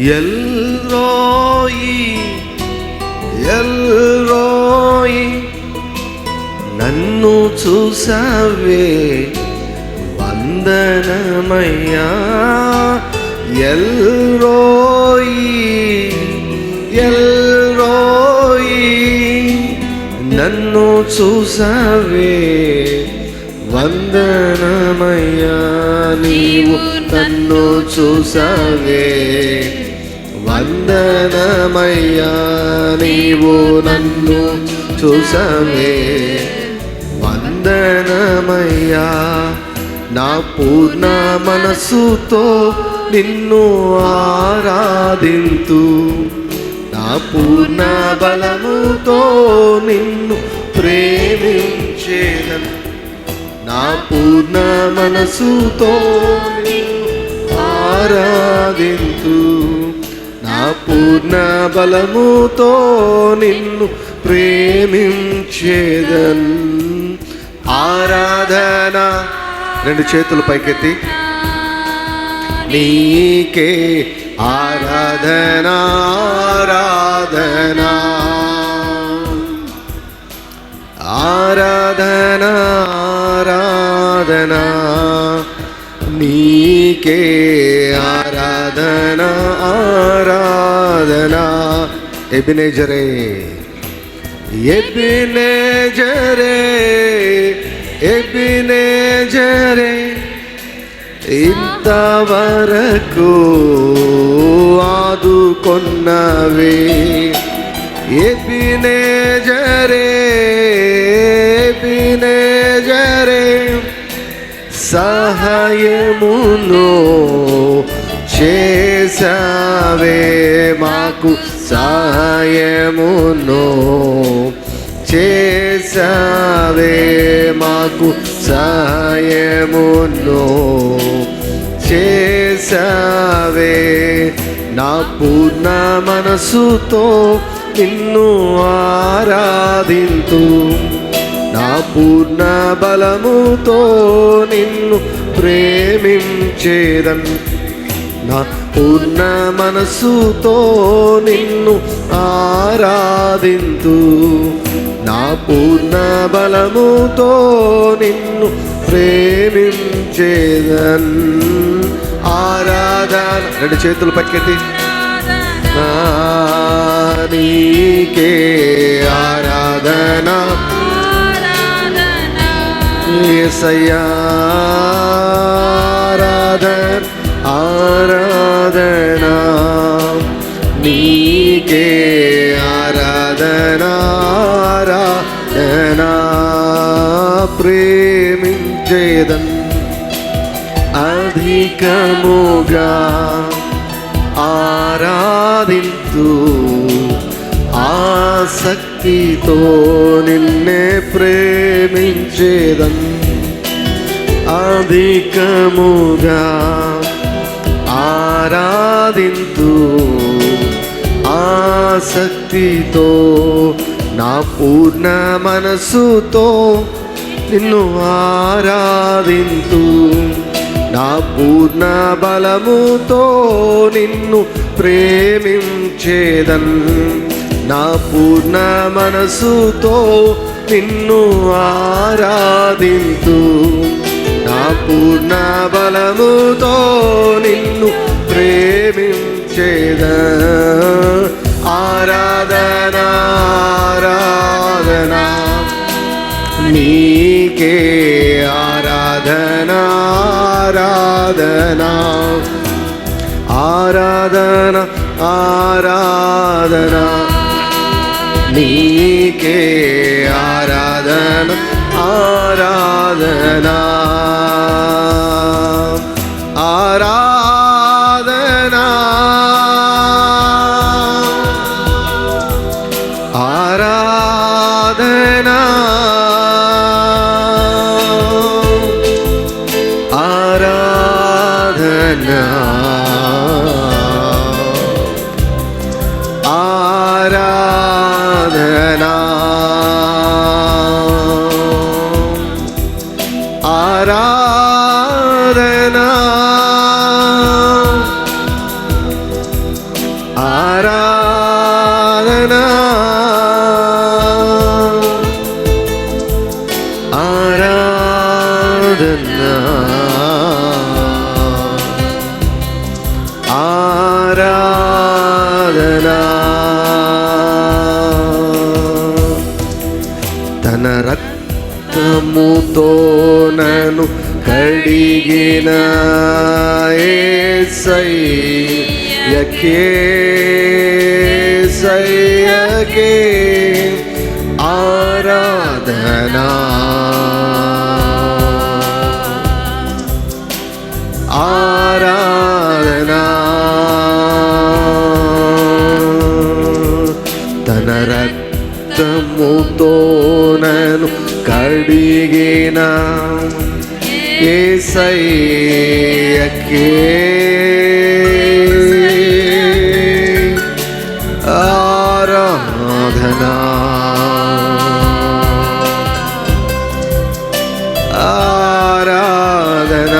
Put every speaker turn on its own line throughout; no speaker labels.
El Roi El Roi నన్ను చూసావే వందనమయ్యా. El Roi El Roi నన్ను చూసావే వందనమయ్యా. నీవు నన్ను చూసావే వందనమయ్యా. నీవు నన్ను చూసావే వందనమయ్యా. నా పూర్ణ మనసుతో నిన్ను ఆరాధింతు, నా పూర్ణ బలముతో నిన్ను ప్రేమించేదను. నా పూర్ణ మనసుతో నిన్ను ఆరాధింతు, నా పూర్ణ బలముతో నిన్ను ప్రేమించేదన్. ఆరాధన, రెండు చేతులు పైకెత్తి, నీకే ఆరాధన ఆరాధన ఆరాధన ఆరాధన, నీకే ఆరాధన ఆరాధన. ఎబినేజరే ఎబినేజరే ఎబినేజరే ఇంతవరకు ఆదుకొన్నవే. ఎబినేజరే ఎబినేజరే సహాయమును చేసావే మాకు, సహాయమును చేసావే మాకు, సహాయమును చేసావే. నా పూర్ణ మనసుతో నిన్ను ఆరాధింతు, నా పూర్ణ బలముతో నిన్ను ప్రేమించేదన్. నా పూర్ణ మనసుతో నిన్ను ఆరాధింతు, నా పూర్ణ బలముతో నిన్ను ప్రేమించేదన్. ఆరాధన, రెండు చేతులు పైకెత్తి, నీకే ఆరాధన యేసయ్యా. ఆరాధన ఆరాధన, నీకే ఆరాధన ఆరాధన. ప్రేమించేదన్ అధికముగా ఆరాధింతు, ఆసక్తితో నిన్నే ప్రేమించేదన్. అధికముగా ఆరాధింతు, ఆసక్తితో నా పూర్ణ మనసుతో నిన్ను ఆరాధింతు, నా పూర్ణ బలముతో నిన్ను ప్రేమించేదన్. నా పూర్ణ మనసుతో నిన్ను ఆరాధింతు, నా పూర్ణ బలముతో నిన్ను ప్రేమించేదన్. ఆరాధన ఆరాధన, నీకే ఆరాధన ఆరాధన ఆరాధన ఆరాధన, నీకే ఆరాధన ఆరాధన ఆరాధన ఆరాధన ఆరాధన ఆరాధన ఆరాధన ఆరాధన ఆరాధన ఆరాధన తన రక్తముతో నన్ను కడిగిన యేసయ్యకే ఆరాధన ఆరాధన తన రక్తముతో నన్ను కడిగిన యేసయ్యకే ఆరాధన ఆరాధన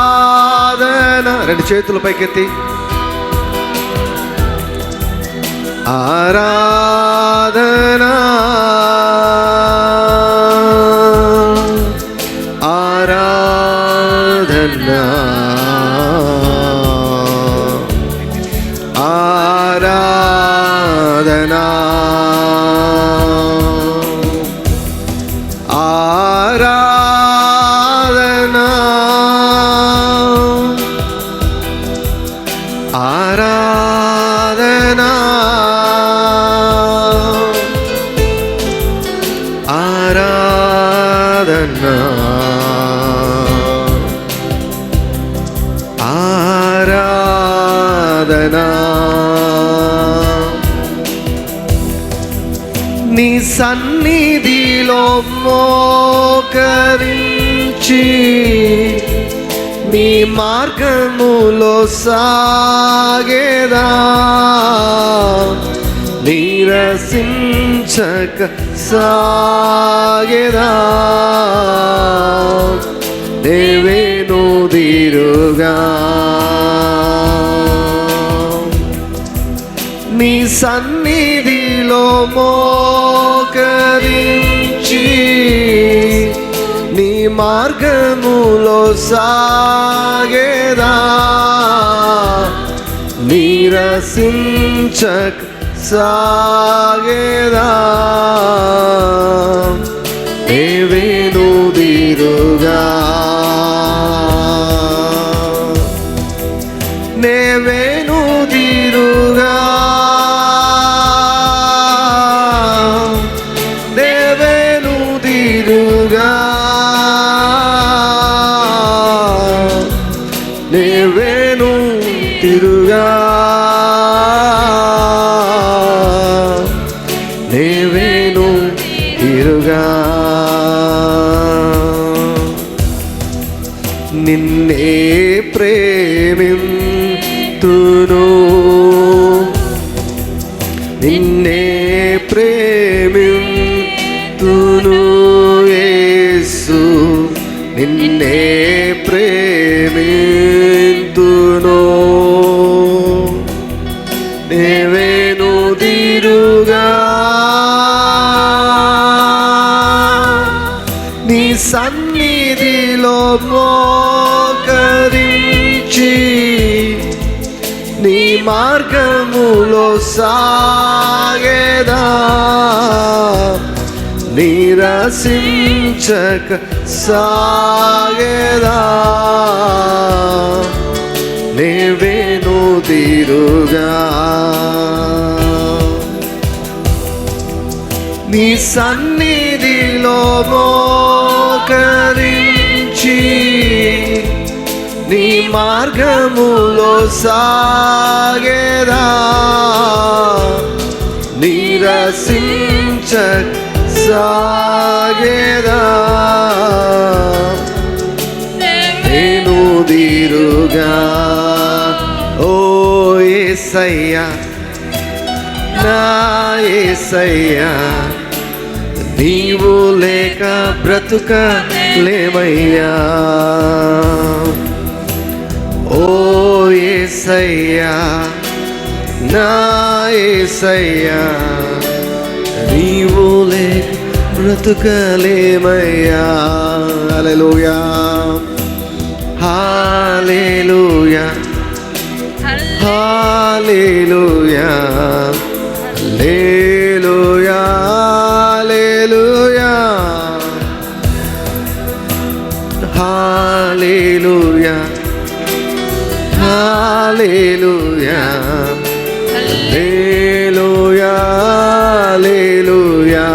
ఆరాధన రెండు చేతులు పైకెత్తి ఆరాధన ఆరాధన ఆరాధన ఆరాధన ఆరాధన ఆరాధన ఆరాధన నీ సన్నిధిలో మోకరించి నీ మార్గములో సాగేదా నీరసించక సాగేదా దేవేనుదిరుగా నీ సన్నిధిలో మోకరించి నీ మార్గములో సాగేదా నీరసించక సాగేదా దేవేనుదిరుగా దేవేనుదిరుగా దేవేనుదిరుగా దేవేనుదిరుగా దేవేనుదిరుగా నిన్నే ప్రేమింతును నిన్నే ప్రేమింతును యేసు నిన్నే ప్రేమింతును దేవేనుదిరుగా నీ సన్నిధిలో మోకరించి నీ మార్గములో సాగేదా నీరసించక సాగేదా దేవేనుదిరుగా నీ సన్నిధిలో మోకరించి నీ మార్గములో సాగేదా నీరసించక సాగేదా దేవేనుదిరుగా ఓ యేసయ్యా నా యేసయ్యా నీవు లేక బ్రతుకలేమయ్యా యేసయ్యా నా యేసయ్యా నీవు లేక బ్రతుకలేమయ్యా. హల్లెలూయా హల్లెలూయా హల్లెలూయా హల్లెలూయా హల్లెలూయా హల్లెలూయా హల్లెలూయా హల్లెలూయా.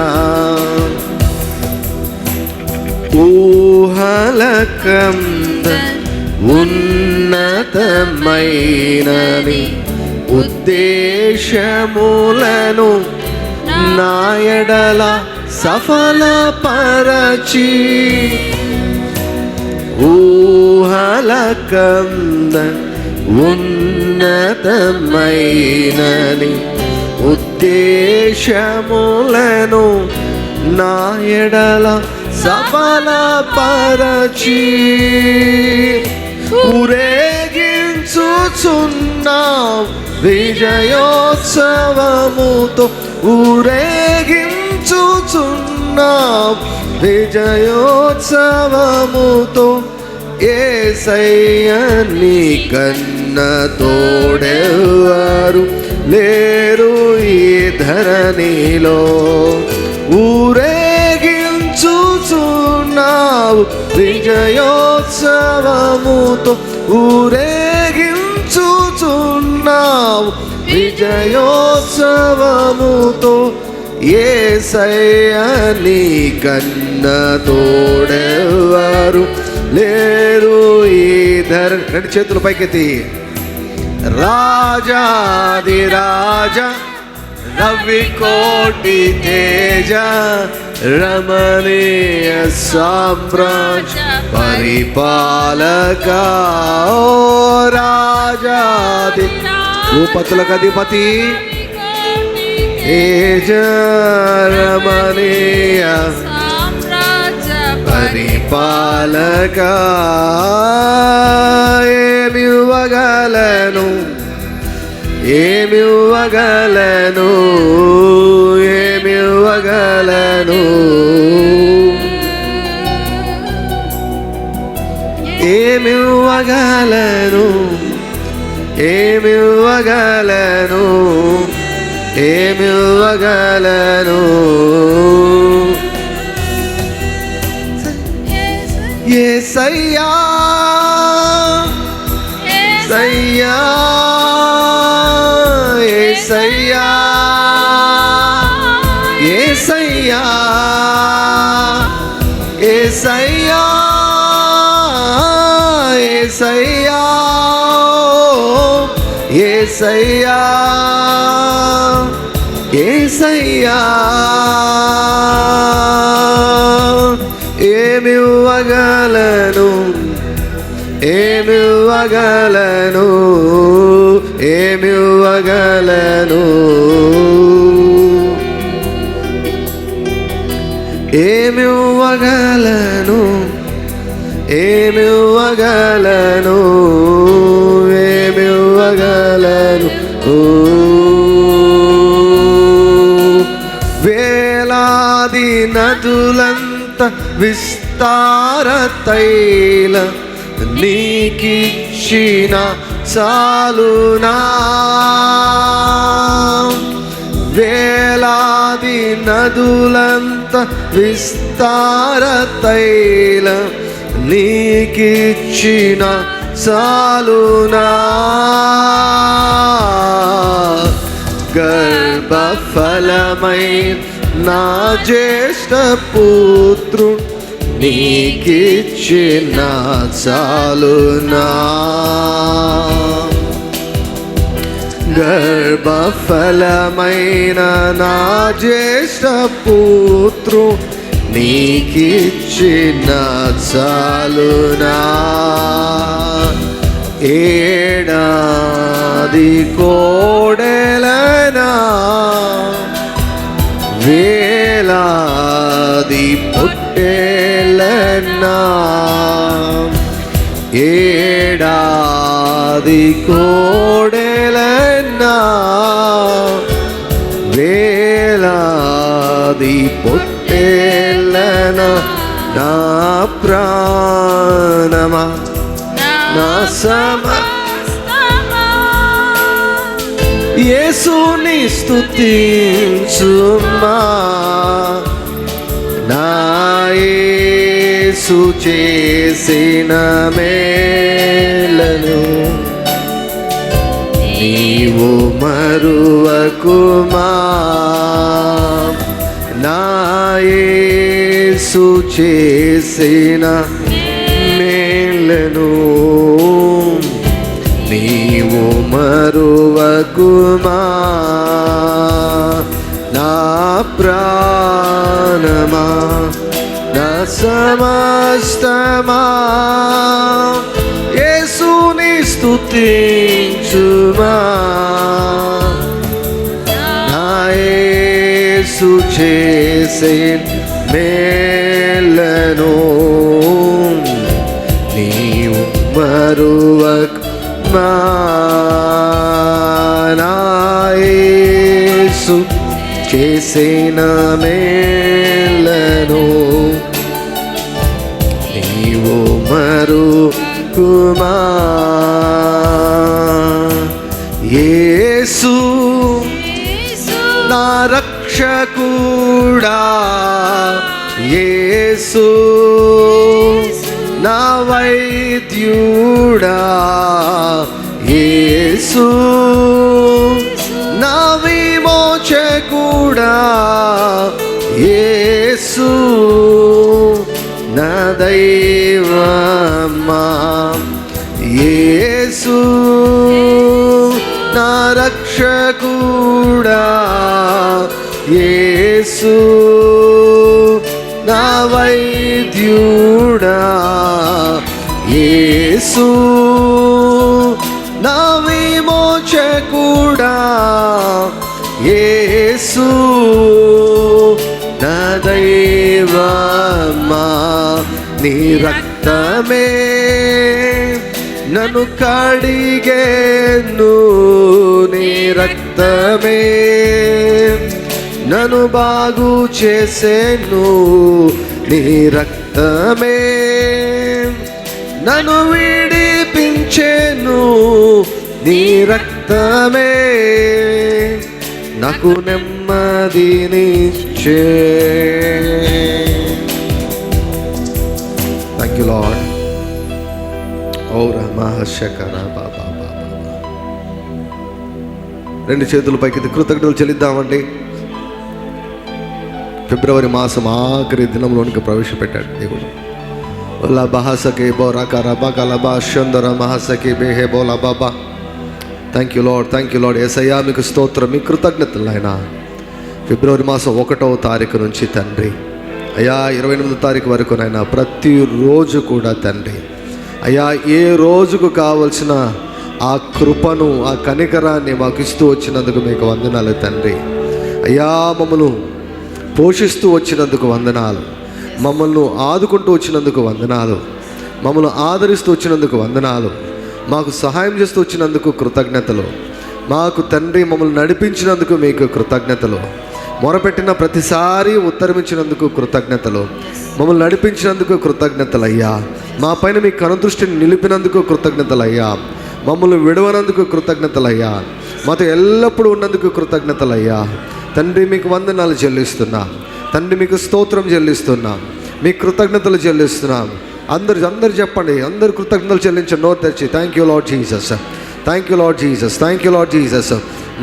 ఊహలకంద ఉన్నతమైనని ఉద్దేశములను నా ఎడల సఫలపరచి ఊహలకంద ఉన్నతమైనని ఉద్దేశములను నా ఎడల సఫలపరచి ఊరేగించుచున్నావు విజయోత్సవముతో ఊరేగించుచున్నావు విజయోత్సవముతో యేసయ్య నీ కన్న తోడెవ్వరు లేరు ఈ ధరణిలో. ఊరేగించుచున్నావు విజయోత్సవముతో ఊరేగించుచున్నావు విజయోత్సవముతో యేసయ్య నీ కన్న తోడెవ్వరు లేరు ఈ ధరణి. రెండు చేతులు పైకెత్తి రాజాది రాజా రవి కోటి తేజ రమణీయ సామ్రాజ్య పరిపాలక ఓ రాజాది భూపతులకు అధిపతి తేజ రమణీయ పరిపాలక ఏమివ్వగలను ఏమివ్వగలను ఏమివ్వగలను ఏమివ్వగలను ఏమివ్వగలను ఏమివ్వగలను యేసయ్యా యేసయ్యా యేసయ్యా యేసయ్యా యేసయ్యా యేసయ్యా యేసయ్యా యేసయ్యా ఏమివ్వగలను ఏమివ్వగలను ఏమివ్వగలను ఏమివ్వగలను ఏమివ్వగలను ఏమివ్వగలను వేలాది నదులంత విస్తార తైల నీకిచ్చిన చాలునా వేలాది నదులంత విస్తార తైల నీకిచ్చిన చాలునా గర్భఫలమై నా జ్యేష్ఠ పుత్రు నీకిచ్చిన చాలునా గర్భఫలమైన నా జ్యేష్ఠ పుత్రు నీకిచ్చిన చాలునా ఏడాది కోడెలనా వేలాది పొట్టేలనా ఏడాది కోడెలన్నా వేలాది పొట్టేళ్ళన నా ప్రాణమా నా యేసుని స్తుతించుమా నా యేసు చేసిన మేలను నీవు మరువకుమా నా యేసు చేసిన మేలను నీవు మరువకుమా నా ప్రాణమా నా సమస్తమా యేసుని స్తుతించుమా నా యేసు చేసిన మేలను నీవు మరువకుమా నా యేసు చేసిన మేలను నీవు మరువకుమా యేసు నా రక్షకుడా యేసు నా వైద్యుడా యేసు నా విమోచకుడా యేసు నా దైవమా యేసు నా రక్షకుడా యేసు నా వైద్యుడా యేసు నా విమోచకుడా యేసు నా దైవమా నీ రక్తమే నన్ను కడిగేను నీ రక్తమే నన్ను బాగు చేసేను నీ రక్తమే నన్ను విడిపించేను నీ రక్తమే నాకు నెమ్మదినిచ్చే. Thank you Lord. ఓ రమహశకర బాబా బాబా. రెండు చేతుల పైకి కృతజ్ఞతలు చెల్లిద్దామండి. ఫిబ్రవరి మాసం ఆఖరి దినంలోనికి ప్రవేశపెట్టాడు దేవుడు. ఓలా బహాసకే బోరాక రబాక లబా షందర మహాసకే బేహే బోలా బాబా. Thank you Lord, thank you Lord. యేసయ్యా మీకు స్తోత్రం, మీ కృతజ్ఞతలు ఆయన. ఫిబ్రవరి మాసం 1వ తారీఖు నుంచి తండ్రి అయ్యా 28వ తారీఖు వరకు నాయన ప్రతిరోజు కూడా తండ్రి అయ్యా ఏ రోజుకు కావలసిన ఆ కృపను ఆ కనికరాన్ని మాకు ఇస్తూ వచ్చినందుకు మీకు వందనాలు తండ్రి. అయ్యా మమ్మల్ని పోషిస్తూ వచ్చినందుకు వందనాలు, మమ్మల్ని ఆదుకుంటూ వచ్చినందుకు వందనాలు, మమ్మల్ని ఆదరిస్తూ వచ్చినందుకు వందనాలు, మాకు సహాయం చేస్తూ వచ్చినందుకు కృతజ్ఞతలు. మాకు తండ్రి మమ్మల్ని నడిపించినందుకు మీకు కృతజ్ఞతలు. మొరపెట్టిన ప్రతిసారి ఉత్తరమిచ్చినందుకు కృతజ్ఞతలు. మమ్మల్ని నడిపించినందుకు కృతజ్ఞతలు అయ్యా. మా పైన మీ కనుదృష్టిని నిలిపినందుకు కృతజ్ఞతలు అయ్యా. మమ్మల్ని విడవనందుకు కృతజ్ఞతలు అయ్యా. మాతో ఎల్లప్పుడూ ఉన్నందుకు కృతజ్ఞతలు అయ్యా. తండ్రి మీకు వందనాలు చెల్లిస్తున్నాం తండ్రి, మీకు స్తోత్రం చెల్లిస్తున్నాం, మీకు కృతజ్ఞతలు చెల్లిస్తున్నాం. అందరు చెప్పండి, అందరు కృతజ్ఞతలు చెల్లించండి. నోరు తెచ్చి thank you lord Jesus, thank you lord Jesus, thank you lord Jesus.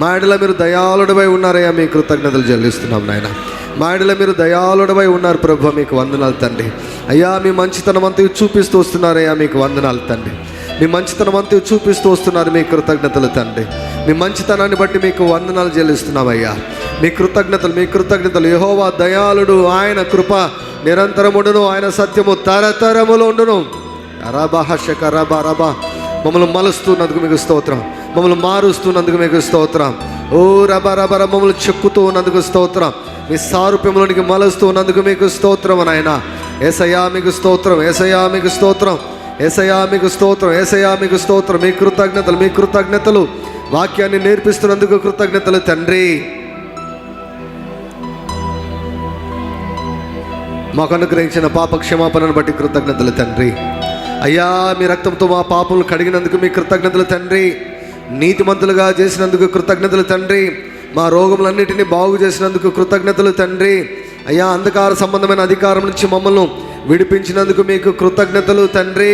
మా ఎడల మీరు దయాళుడవై ఉన్నారయ్యా, మీ కృతజ్ఞతలు చెల్లిస్తున్నాం నాయన. మా ఎడల మీరు దయాళుడవై ఉన్నారు ప్రభు, మీకు వందనాలు తండ్రి. అయ్యా మీ మంచితనం అంతా చూపిస్తూ వస్తున్నారయ్యా, మీకు వందనాలు తండ్రి. మీ మంచితనం అంతా చూపిస్తూ వస్తున్నారు, మీ కృతజ్ఞతలు తండ్రి. మీ మంచితనాన్ని బట్టి మీకు వందనాలు చెల్లిస్తున్నామయ్యా. మీ కృతజ్ఞతలు. యెహోవా దయాళుడు, ఆయన కృప నిరంతరముండును, ఆయన సత్యము తరతరములు ఉండును. రబా మమ్మల్ని మలుస్తున్నందుకు మీకు స్తోత్రం, మమ్మల్ని మారుస్తున్నందుకు మీకు స్తోత్రం. ఓ రబ మమ్మల్ని చెక్కుతూ ఉన్నందుకు స్తోత్రం. మీ సారూప్యంలోనికి మలుస్తూ ఉన్నందుకు మీకు స్తోత్రం నాయన. యేసయ్యా మీకు స్తోత్రం, యేసయ్యా మీకు స్తోత్రం. యేసయ్యా మీకు స్తోత్రం, యేసయ్యా మీకు స్తోత్రం. మీ కృతజ్ఞతలు, మీ కృతజ్ఞతలు. వాక్యాన్ని నేర్పిస్తున్నందుకు కృతజ్ఞతలు తండ్రి. మాకు అనుగ్రహించిన పాప క్షమాపణను బట్టి కృతజ్ఞతలు తండ్రి. అయ్యా, మీ రక్తంతో మా పాపలు కడిగినందుకు మీ కృతజ్ఞతలు తండ్రి. నీతిమంతులుగా చేసినందుకు కృతజ్ఞతలు తండ్రి. మా రోగములన్నిటినీ బాగు చేసినందుకు కృతజ్ఞతలు తండ్రి. అయ్యా, అంధకార సంబంధమైన అధికారం నుంచి మమ్మల్ని విడిపించినందుకు మీకు కృతజ్ఞతలు తండ్రి.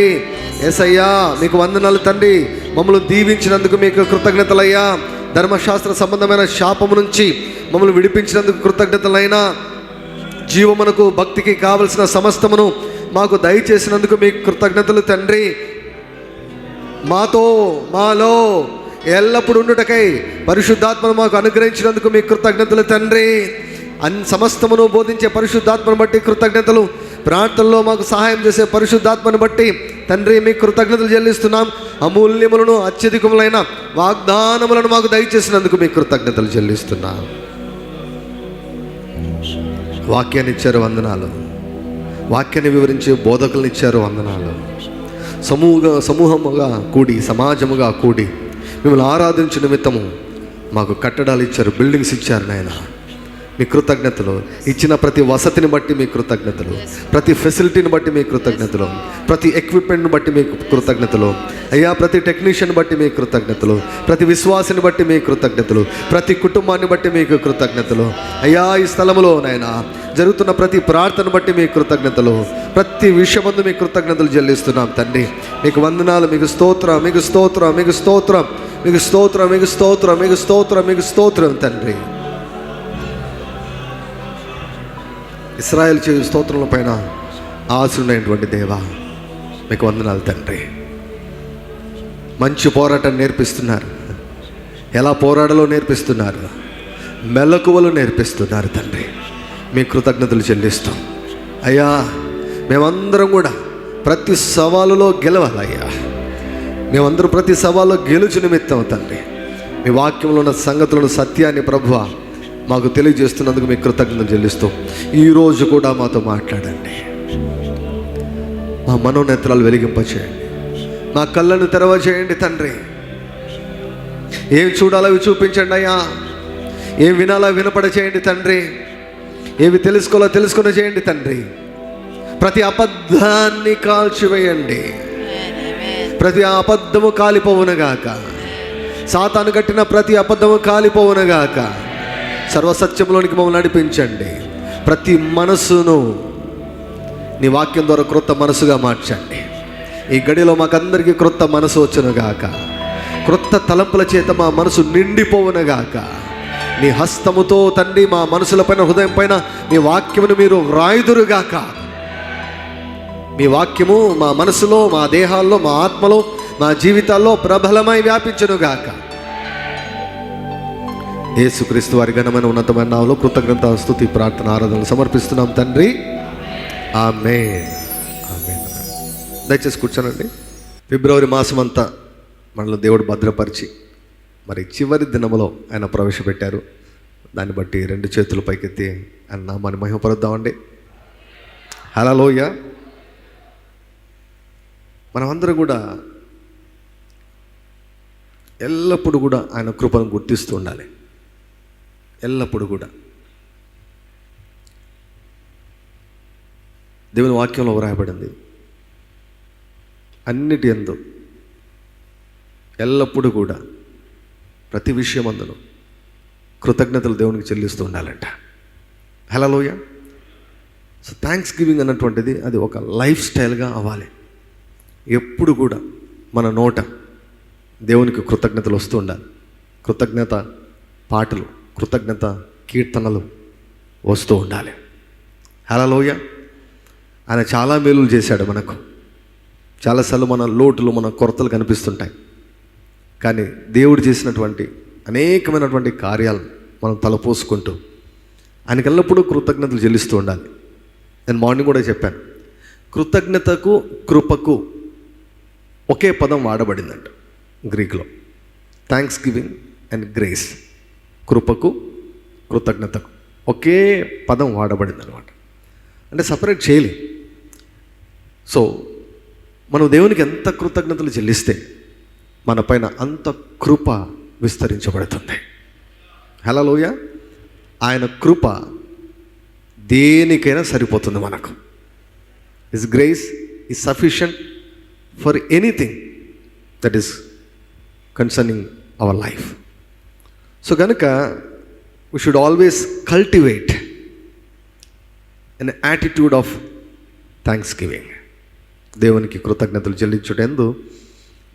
యేసయ్యా మీకు వందనాలు తండ్రి. మమ్మల్ని దీవించినందుకు మీకు కృతజ్ఞతలయ్యా. ధర్మశాస్త్ర సంబంధమైన శాపము నుంచి మమ్మల్ని విడిపించినందుకు కృతజ్ఞతలైనా. జీవమునకు భక్తికి కావలసిన సమస్తమును మాకు దయచేసినందుకు మీకు కృతజ్ఞతలు తండ్రి. మాలో ఎల్లప్పుడు ఉండుటకై పరిశుద్ధాత్మను మాకు అనుగ్రహించినందుకు మీకు కృతజ్ఞతలు తండ్రి. సమస్తమును బోధించే పరిశుద్ధాత్మను బట్టి కృతజ్ఞతలు. ప్రార్థనలో మాకు సహాయం చేసే పరిశుద్ధాత్మను బట్టి తండ్రి మీకు కృతజ్ఞతలు చెల్లిస్తున్నాం. అమూల్యములను అత్యధికములైన వాగ్దానములను మాకు దయచేసినందుకు మీకు కృతజ్ఞతలు చెల్లిస్తున్నాం. వాక్యాన్ని ఇచ్చారు, వందనాలు. వాక్యాన్ని వివరించే బోధకులను ఇచ్చారు, వందనాలు. సమూహముగా కూడి, సమాజముగా కూడి మిమ్మల్ని ఆరాధించే నిమిత్తము మాకు కట్టడాలు ఇచ్చారు, బిల్డింగ్స్ ఇచ్చారు నాయన. మీ కృతజ్ఞతలు. ఇచ్చిన ప్రతి వసతిని బట్టి మీ కృతజ్ఞతలు, ప్రతి ఫెసిలిటీని బట్టి మీ కృతజ్ఞతలు, ప్రతి ఎక్విప్మెంట్ని బట్టి మీ కృతజ్ఞతలు అయ్యా. ప్రతి టెక్నీషియన్ బట్టి మీ కృతజ్ఞతలు, ప్రతి విశ్వాసిని బట్టి మీ కృతజ్ఞతలు, ప్రతి కుటుంబాన్ని బట్టి మీకు కృతజ్ఞతలు అయ్యా. ఈ స్థలములో నాయనా జరుగుతున్న ప్రతి ప్రార్థన బట్టి మీ కృతజ్ఞతలు, ప్రతి విషయమందు మీ కృతజ్ఞతలు చెల్లిస్తున్నాం తండ్రి. మీకు వందనాలు, మీకు స్తోత్రం, మీకు స్తోత్రం, మీకు స్తోత్రం, మీకు స్తోత్రం, మీకు స్తోత్రం, మీకు స్తోత్రం, మీకు స్తోత్రం తండ్రి. ఇశ్రాయేల్ చేయు స్తోత్రముల పైన ఆశుడైనటువంటి దేవా మీకు వందనాలు తండ్రి. మంచి పోరాటం నేర్పిస్తున్నారు, ఎలా పోరాడాలో నేర్పిస్తున్నారు, మెలకువలు నేర్పిస్తున్నారు తండ్రి. మీ కృతజ్ఞతలు చెల్లిస్తాం అయ్యా. మేమందరం కూడా ప్రతి సవాలులో గెలవాలయ్యా. మేమందరం ప్రతి సవాల్లో గెలుచు నిమిత్తం తండ్రి మీ వాక్యంలో ఉన్న సంగతులను, సత్యాన్ని ప్రభువా మాకు తెలియజేస్తున్నందుకు మీకు కృతజ్ఞతలు చెల్లిస్తూ ఈరోజు కూడా మాతో మాట్లాడండి. మా మనోనేత్రాలు వెలిగింపచేయండి, మా కళ్ళను తెరవచేయండి తండ్రి. ఏం చూడాలో అవి చూపించండి అయ్యా. ఏం వినాలో వినపడ చేయండి తండ్రి. ఏవి తెలుసుకోవాలో తెలుసుకుని చేయండి తండ్రి. ప్రతి అబద్ధాన్ని కాల్చివేయండి. ప్రతి అబద్ధము కాలిపోవునగాక. సాతాను కట్టిన ప్రతి అబద్ధము కాలిపోవునగాక. సర్వసత్యంలోనికి మమ్మల్ని నడిపించండి. ప్రతి మనసును నీ వాక్యం ద్వారా క్రొత్త మనసుగా మార్చండి. ఈ గడిలో మాకందరికీ క్రొత్త మనసు వచ్చునుగాక. క్రొత్త తలంపుల చేత మా మనసు నిండిపోవునుగాక. నీ హస్తముతో తండ్రి మా మనసుల పైన, హృదయం పైన నీ వాక్యమును మీరు రాయుదురుగాక. మీ వాక్యము మా మనసులో, మా దేహాల్లో, మా ఆత్మలో, మా జీవితాల్లో ప్రబలమై వ్యాపించునుగాక. యేసుక్రీస్తు వారి ఘనమైన ఉన్నతమైన నామములో కృతజ్ఞత స్తుతి ప్రార్థన ఆరాధనలు సమర్పిస్తున్నాం తండ్రి. ఆమేన్, ఆమేన్. దయచేసి కూర్చోనండి. ఫిబ్రవరి మాసం అంతా మనలో దేవుడు భద్రపరిచి మరి చివరి దినములో ఆయన ప్రవేశపెట్టారు. దాన్ని బట్టి రెండు చేతులు పైకెత్తి ఆయన నామాన్ని మహిమపరుద్దామండి. హల్లెలూయా. మనమందరం కూడా ఎల్లప్పుడూ కూడా ఆయన కృపను గుర్తిస్తూ ఉండాలి. ఎల్లప్పుడూ కూడా దేవుని వాక్యంలో వ్రాయబడింది, అన్నిటి యందు ఎల్లప్పుడూ కూడా ప్రతి విషయమందును కృతజ్ఞతలు దేవునికి చెల్లిస్తూ ఉండాలంట. హల్లెలూయా. సో థ్యాంక్స్ గివింగ్ అన్నటువంటిది అది ఒక లైఫ్ స్టైల్గా అవ్వాలి. ఎప్పుడు కూడా మన నోట దేవునికి కృతజ్ఞతలు వస్తూ ఉండాలి. కృతజ్ఞత పాటలు, కృతజ్ఞత కీర్తనలు వస్తూ ఉండాలి. హల్లెలూయా. ఆయన చాలా మేలులు చేశాడు మనకు. చాలాసార్లు మన లోటులు, మన కొరతలు కనిపిస్తుంటాయి. కానీ దేవుడు చేసినటువంటి అనేకమైనటువంటి కార్యాలు మనం తలపోసుకుంటూ ఆయనకి ఎల్లప్పుడూ కృతజ్ఞతలు చెల్లిస్తూ ఉండాలి. నేను మార్నింగ్ కూడా చెప్పాను, కృతజ్ఞతకు కృపకు ఒకే పదం వాడబడిందంట గ్రీక్లో. Thanksgiving and grace. కృపకు కృతజ్ఞతకు ఒకే పదం వాడబడింది అనమాట. అంటే సపరేట్ చేయలే. సో మనం దేవునికి ఎంత కృతజ్ఞతలు చెల్లిస్తే మన పైన అంత కృప విస్తరించబడుతుంది. హల్లెలూయ. ఆయన కృప దేనికైనా సరిపోతుంది మనకు. His grace is sufficient for anything that is concerning our life. So కనుక we should always cultivate an attitude of thanksgiving. దేవునికి కృతజ్ఞతలు చెల్లించుటందు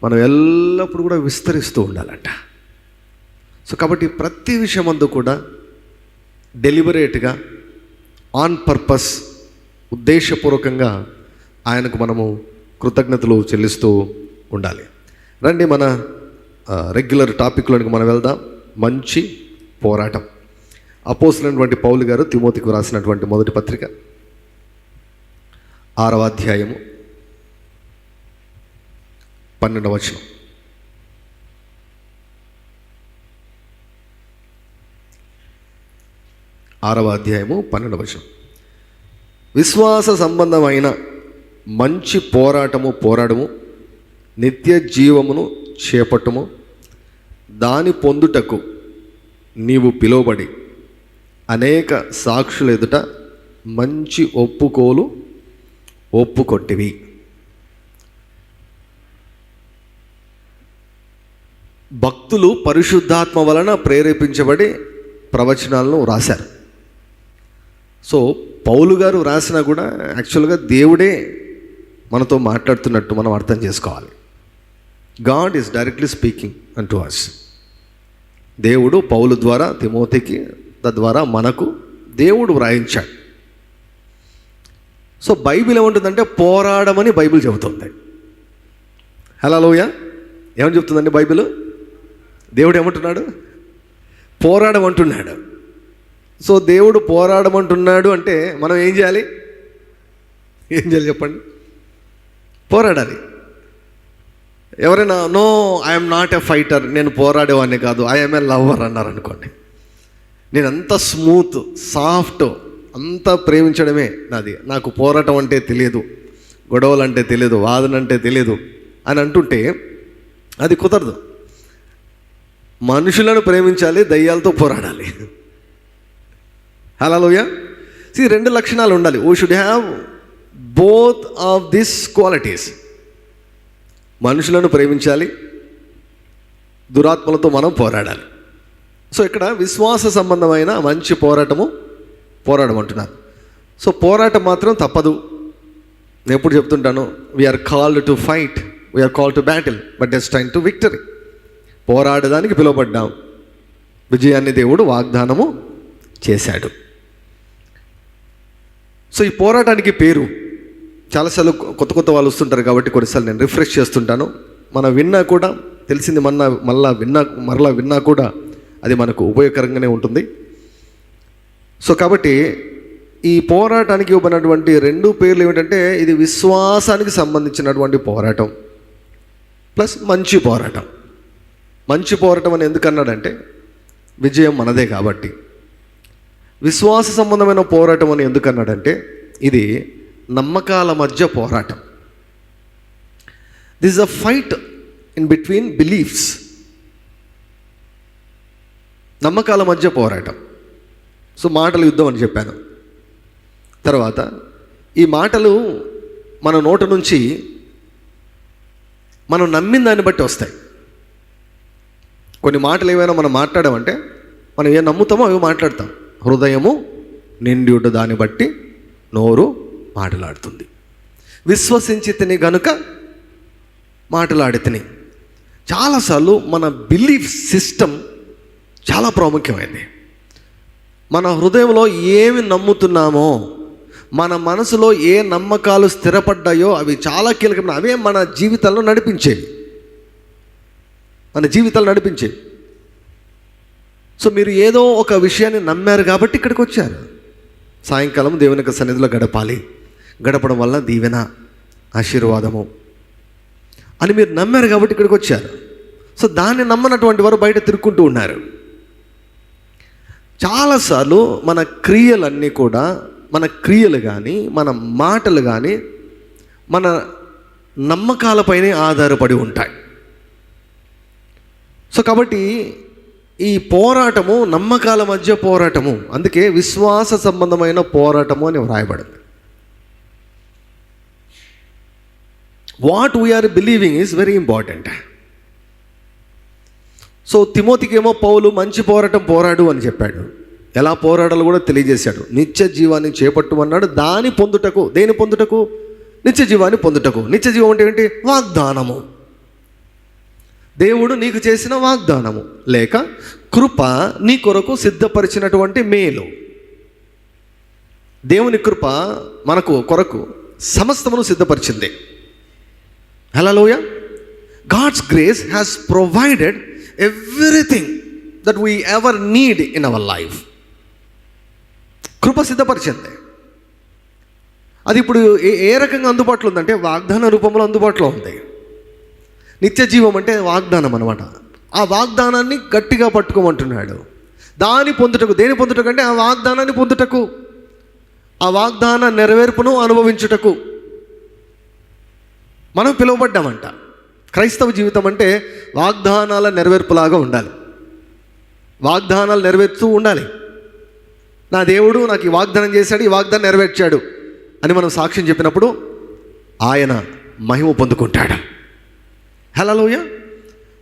మనం ఎల్లప్పుడూ కూడా విస్తరిస్తూ ఉండాలంట. సో కాబట్టి ప్రతి విషయమందు కూడా డెలిబరేట్గా, ఆన్ పర్పస్, ఉద్దేశపూర్వకంగా ఆయనకు మనము కృతజ్ఞతలు చెల్లిస్తూ ఉండాలి. రండి మన రెగ్యులర్ టాపిక్లోనికి మనం వెళ్దాం. మంచి పోరాటం. అపోస్తలుడైనటువంటి పౌలు గారు తిమోతికి రాసినటువంటి మొదటి పత్రిక 6వ అధ్యాయము 12వ వచనం. 6వ అధ్యాయము 12వ వచనం. విశ్వాస సంబంధమైన మంచి పోరాడము, నిత్య జీవమును చేపట్టుము, దాని పొందుటకు నీవు పిలువబడి అనేక సాక్షుల ఎదుట మంచి ఒప్పుకొట్టివి. భక్తులు పరిశుద్ధాత్మ వలన ప్రేరేపించబడి ప్రవచనాలను రాశారు. సో పౌలు గారు రాసినా కూడా యాక్చువల్గా దేవుడే మనతో మాట్లాడుతున్నట్టు మనం అర్థం చేసుకోవాలి. గాడ్ ఈజ్ డైరెక్ట్లీ స్పీకింగ్ అంటూ అస్. దేవుడు పౌలు ద్వారా తిమోతికి, తద్వారా మనకు దేవుడు వ్రాయించాడు. సో బైబిల్ ఏముంటుందంటే పోరాడమని బైబిల్ చెబుతుంది. హల్లెలూయ. ఏమని చెప్తుందండి బైబిల్? దేవుడు ఏమంటున్నాడు? పోరాడమంటున్నాడు. సో దేవుడు పోరాడమంటున్నాడు అంటే మనం ఏం చేయాలి చెప్పండి? పోరాడాలి. ఎవరైనా no I'm not a fighter, నేను పోరాడేవాడిని కాదు, ఐఎమ్ ఏ లవర్ అన్నారు అనుకోండి, నేను అంత స్మూత్, సాఫ్ట్, అంతా ప్రేమించడమే నాది, నాకు పోరాటం అంటే తెలియదు, గొడవలు అంటే తెలియదు, వాదన అంటే తెలియదు అని అంటుంటే అది కుదరదు. మనుషులను ప్రేమించాలి, దయ్యాలతో పోరాడాలి. హల్లెలూయా. రెండు లక్షణాలు ఉండాలి. We should have both of this qualities. మనుషులను ప్రేమించాలి, దురాత్మలతో మనం పోరాడాలి. సో ఇక్కడ విశ్వాస సంబంధమైన మంచి పోరాడమంటున్నారు. సో పోరాటం మాత్రం తప్పదు. నేను ఎప్పుడు చెప్తుంటాను, we are called to fight, we are called to battle, but destine to victory. పోరాడడానికి పిలువబడ్డాం, విజయాన్ని దేవుడు వాగ్దానము చేశాడు. సో ఈ పోరాటానికి పేరు చాలాసార్లు కొత్త వాళ్ళు వస్తుంటారు కాబట్టి కొన్నిసార్లు నేను రిఫ్రెష్ చేస్తుంటాను. మనం విన్నా కూడా తెలిసింది మరలా విన్నా కూడా అది మనకు ఉపయోగకరంగానే ఉంటుంది. సో కాబట్టి ఈ పోరాటానికి ఇవ్వబడినటువంటి రెండు పేర్లు ఏమిటంటే, ఇది విశ్వాసానికి సంబంధించినటువంటి పోరాటం ప్లస్ మంచి పోరాటం. మంచి పోరాటం అని ఎందుకన్నాడంటే విజయం మనదే కాబట్టి. విశ్వాస సంబంధమైన పోరాటం అని ఎందుకన్నాడంటే ఇది నమ్మకాల మధ్య పోరాటం. This is a fight in between beliefs. నమ్మకాల మధ్య పోరాటం. సో మాటల యుద్ధం అని చెప్పాను. తర్వాత ఈ మాటలు మన నోట నుంచి మనం నమ్మిన దాన్ని బట్టి వస్తాయి. కొన్ని మాటలు ఏమైనా మనం మాట్లాడామంటే మనం ఏం నమ్ముతామో అవి మాట్లాడతాం. హృదయము నిండి దాన్ని బట్టి నోరు మాట్లాడుతుంది. విశ్వసించి తిని గనుక మాట్లాడితిని. చాలాసార్లు మన బిలీఫ్ సిస్టమ్ చాలా ప్రాముఖ్యమైంది. మన హృదయంలో ఏమి నమ్ముతున్నామో, మన మనసులో ఏ నమ్మకాలు స్థిరపడ్డాయో అవి చాలా కీలకమైన, అవే మన జీవితాలను నడిపించేవి. సో మీరు ఏదో ఒక విషయాన్ని నమ్మారు కాబట్టి ఇక్కడికి వచ్చారు. సాయంకాలం దేవుని యొక్క సన్నిధిలో గడపడం వల్ల దీవెన, ఆశీర్వాదము అని మీరు నమ్మారు కాబట్టి ఇక్కడికి వచ్చారు. సో దాన్ని నమ్మనటువంటి వారు బయట తిరుక్కుంటూ ఉన్నారు. చాలాసార్లు మన క్రియలన్నీ కూడా, మన క్రియలు కానీ, మన మాటలు కానీ, మన నమ్మకాలపైనే ఆధారపడి ఉంటాయి. సో కాబట్టి ఈ పోరాటము నమ్మకాల మధ్య పోరాటము, అందుకే విశ్వాస సంబంధమైన పోరాటము అని వ్రాయబడింది. What we are believing is very important. So తిమోతికేమో పౌలు మంచి పోరాటం పోరాడు అని చెప్పాడు. ఎలా పోరాడాలో కూడా తెలియజేశాడు. నిత్య జీవాన్ని చేపట్టుమన్నాడు. దాని పొందుటకు, దేని పొందుటకు? నిత్య జీవాన్ని పొందుటకు. నిత్య జీవం అంటే ఏంటి? వాగ్దానము. దేవుడు నీకు చేసిన వాగ్దానము, లేక కృప నీ కొరకు సిద్ధపరిచినటువంటి మేలు. దేవుని కృప మనకు కొరకు సమస్తమును సిద్ధపరిచింది. హల్లెలూయా. God's grace has provided everything that we ever need in our life. కృప సిద్ధపరిచింది. అది ఇప్పుడు ఏ రకంగా అందుబాటులో ఉందంటే వాగ్దాన రూపంలో అందుబాటులో ఉంది. నిత్య జీవం అంటే వాగ్దానం అనమాట. ఆ వాగ్దానాన్ని గట్టిగా పట్టుకోమంటున్నాడు. దాని పొందుటకు, దేని పొందుటకు అంటే ఆ వాగ్దానాన్ని పొందుటకు, ఆ వాగ్దాన నెరవేర్పును అనుభవించుటకు మనం పిలువబడ్డామంట. క్రైస్తవ జీవితం అంటే వాగ్దానాల నెరవేర్పులాగా ఉండాలి. వాగ్దానాలు నెరవేరుతూ ఉండాలి. నా దేవుడు నాకు ఈ వాగ్దానం చేశాడు, ఈ వాగ్దానం నెరవేర్చాడు అని మనం సాక్ష్యం చెప్పినప్పుడు ఆయన మహిమ పొందుకుంటాడు. హల్లెలూయా.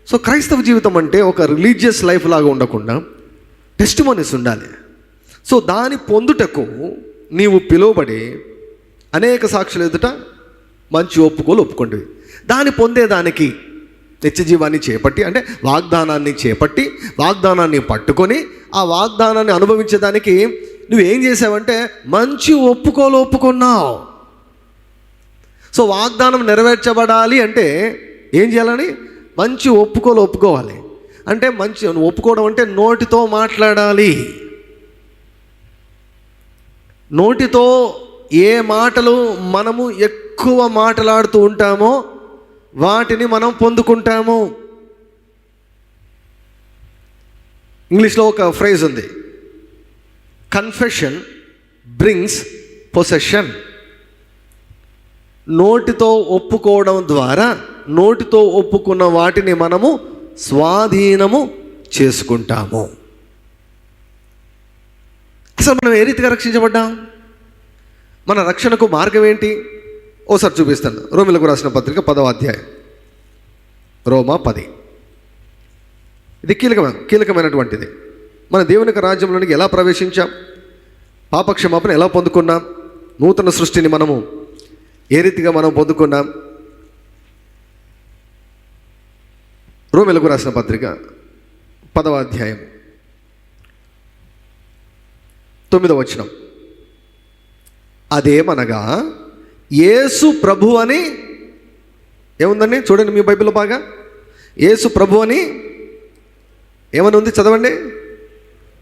సో క్రైస్తవ జీవితం అంటే ఒక రిలీజియస్ లైఫ్ లాగా ఉండకుండా టెస్టిమోనీస్ ఉండాలి. సో దాని పొందుటకు నీవు పిలువబడి అనేక సాక్షులు ఎదుట మంచి ఒప్పుకుంటుంది. దాన్ని పొందేదానికి నిత్య జీవాన్ని చేపట్టి, అంటే వాగ్దానాన్ని చేపట్టి, వాగ్దానాన్ని పట్టుకొని ఆ వాగ్దానాన్ని అనుభవించేదానికి నువ్వేం చేసావంటే మంచి ఒప్పుకున్నావు. సో వాగ్దానం నెరవేర్చబడాలి అంటే ఏం చేయాలని? మంచి ఒప్పుకోవాలి. అంటే మంచి ఒప్పుకోవడం అంటే నోటితో మాట్లాడాలి. నోటితో ఏ మాటలు మనము ఎక్కువ మాట్లాడుతూ ఉంటామో వాటిని మనం పొందుకుంటాము. ఇంగ్లీష్లో ఒక ఫ్రేజ్ ఉంది, కన్ఫెషన్ బ్రింగ్స్ పొసెషన్. నోటితో ఒప్పుకోవడం ద్వారా నోటితో ఒప్పుకున్న వాటిని మనము స్వాధీనము చేసుకుంటాము. అసలు మనం ఏ రీతిగా రక్షించబడ్డాం? మన రక్షణకు మార్గం ఏంటి? ఓసారి చూపిస్తాను. రోమీయులకు రాసిన పత్రిక 10వ అధ్యాయం, రోమా 10. ఇది కీలకమైనటువంటిది. మన దేవుని రాజ్యంలోనికి ఎలా ప్రవేశించాం, పాపక్షమాపణ ఎలా పొందుకున్నాం, నూతన సృష్టిని మనము ఏ రీతిగా మనం పొందుకున్నాం. రోమీయులకు రాసిన పత్రిక 10వ అధ్యాయం 9వ వచనం. అదేమనగా యేసు ప్రభు అని ఏముందండి? చూడండి మీ బైబిల్లో బాగా. యేసు ప్రభు అని ఏమని ఉంది? చదవండి,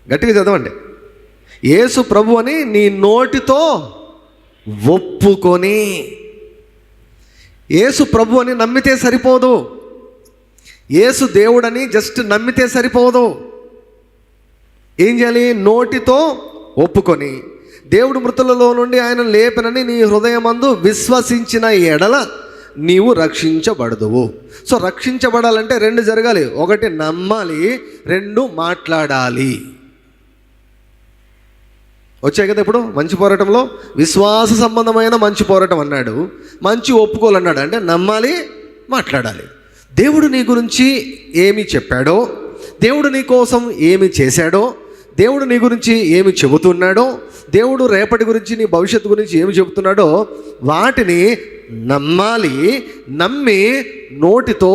గట్టిగా చదవండి. యేసు ప్రభు అని నీ నోటితో ఒప్పుకొని. యేసు ప్రభు అని నమ్మితే సరిపోదు. యేసు దేవుడని జస్ట్ నమ్మితే సరిపోదు. ఏం చేయాలి? నోటితో ఒప్పుకొని దేవుడు మృతులలో నుండి ఆయన లేపనని నీ హృదయమందు విశ్వసించిన ఎడల నీవు రక్షించబడదువు. సో రక్షించబడాలంటే 2 జరగాలి. 1 నమ్మాలి, 2 మాట్లాడాలి. వచ్చాయి కదా ఇప్పుడు మంచి పోరాటంలో. విశ్వాస సంబంధమైన మంచి పోరాటం అన్నాడు, మంచి ఒప్పుకోవాలన్నాడు. అంటే నమ్మాలి, మాట్లాడాలి. దేవుడు నీ గురించి ఏమి చెప్పాడో, దేవుడు నీ కోసం ఏమి చేశాడో, దేవుడు నీ గురించి ఏమి చెబుతున్నాడో, దేవుడు రేపటి గురించి, నీ భవిష్యత్తు గురించి ఏమి చెబుతున్నాడో వాటిని నమ్మాలి. నమ్మి నోటితో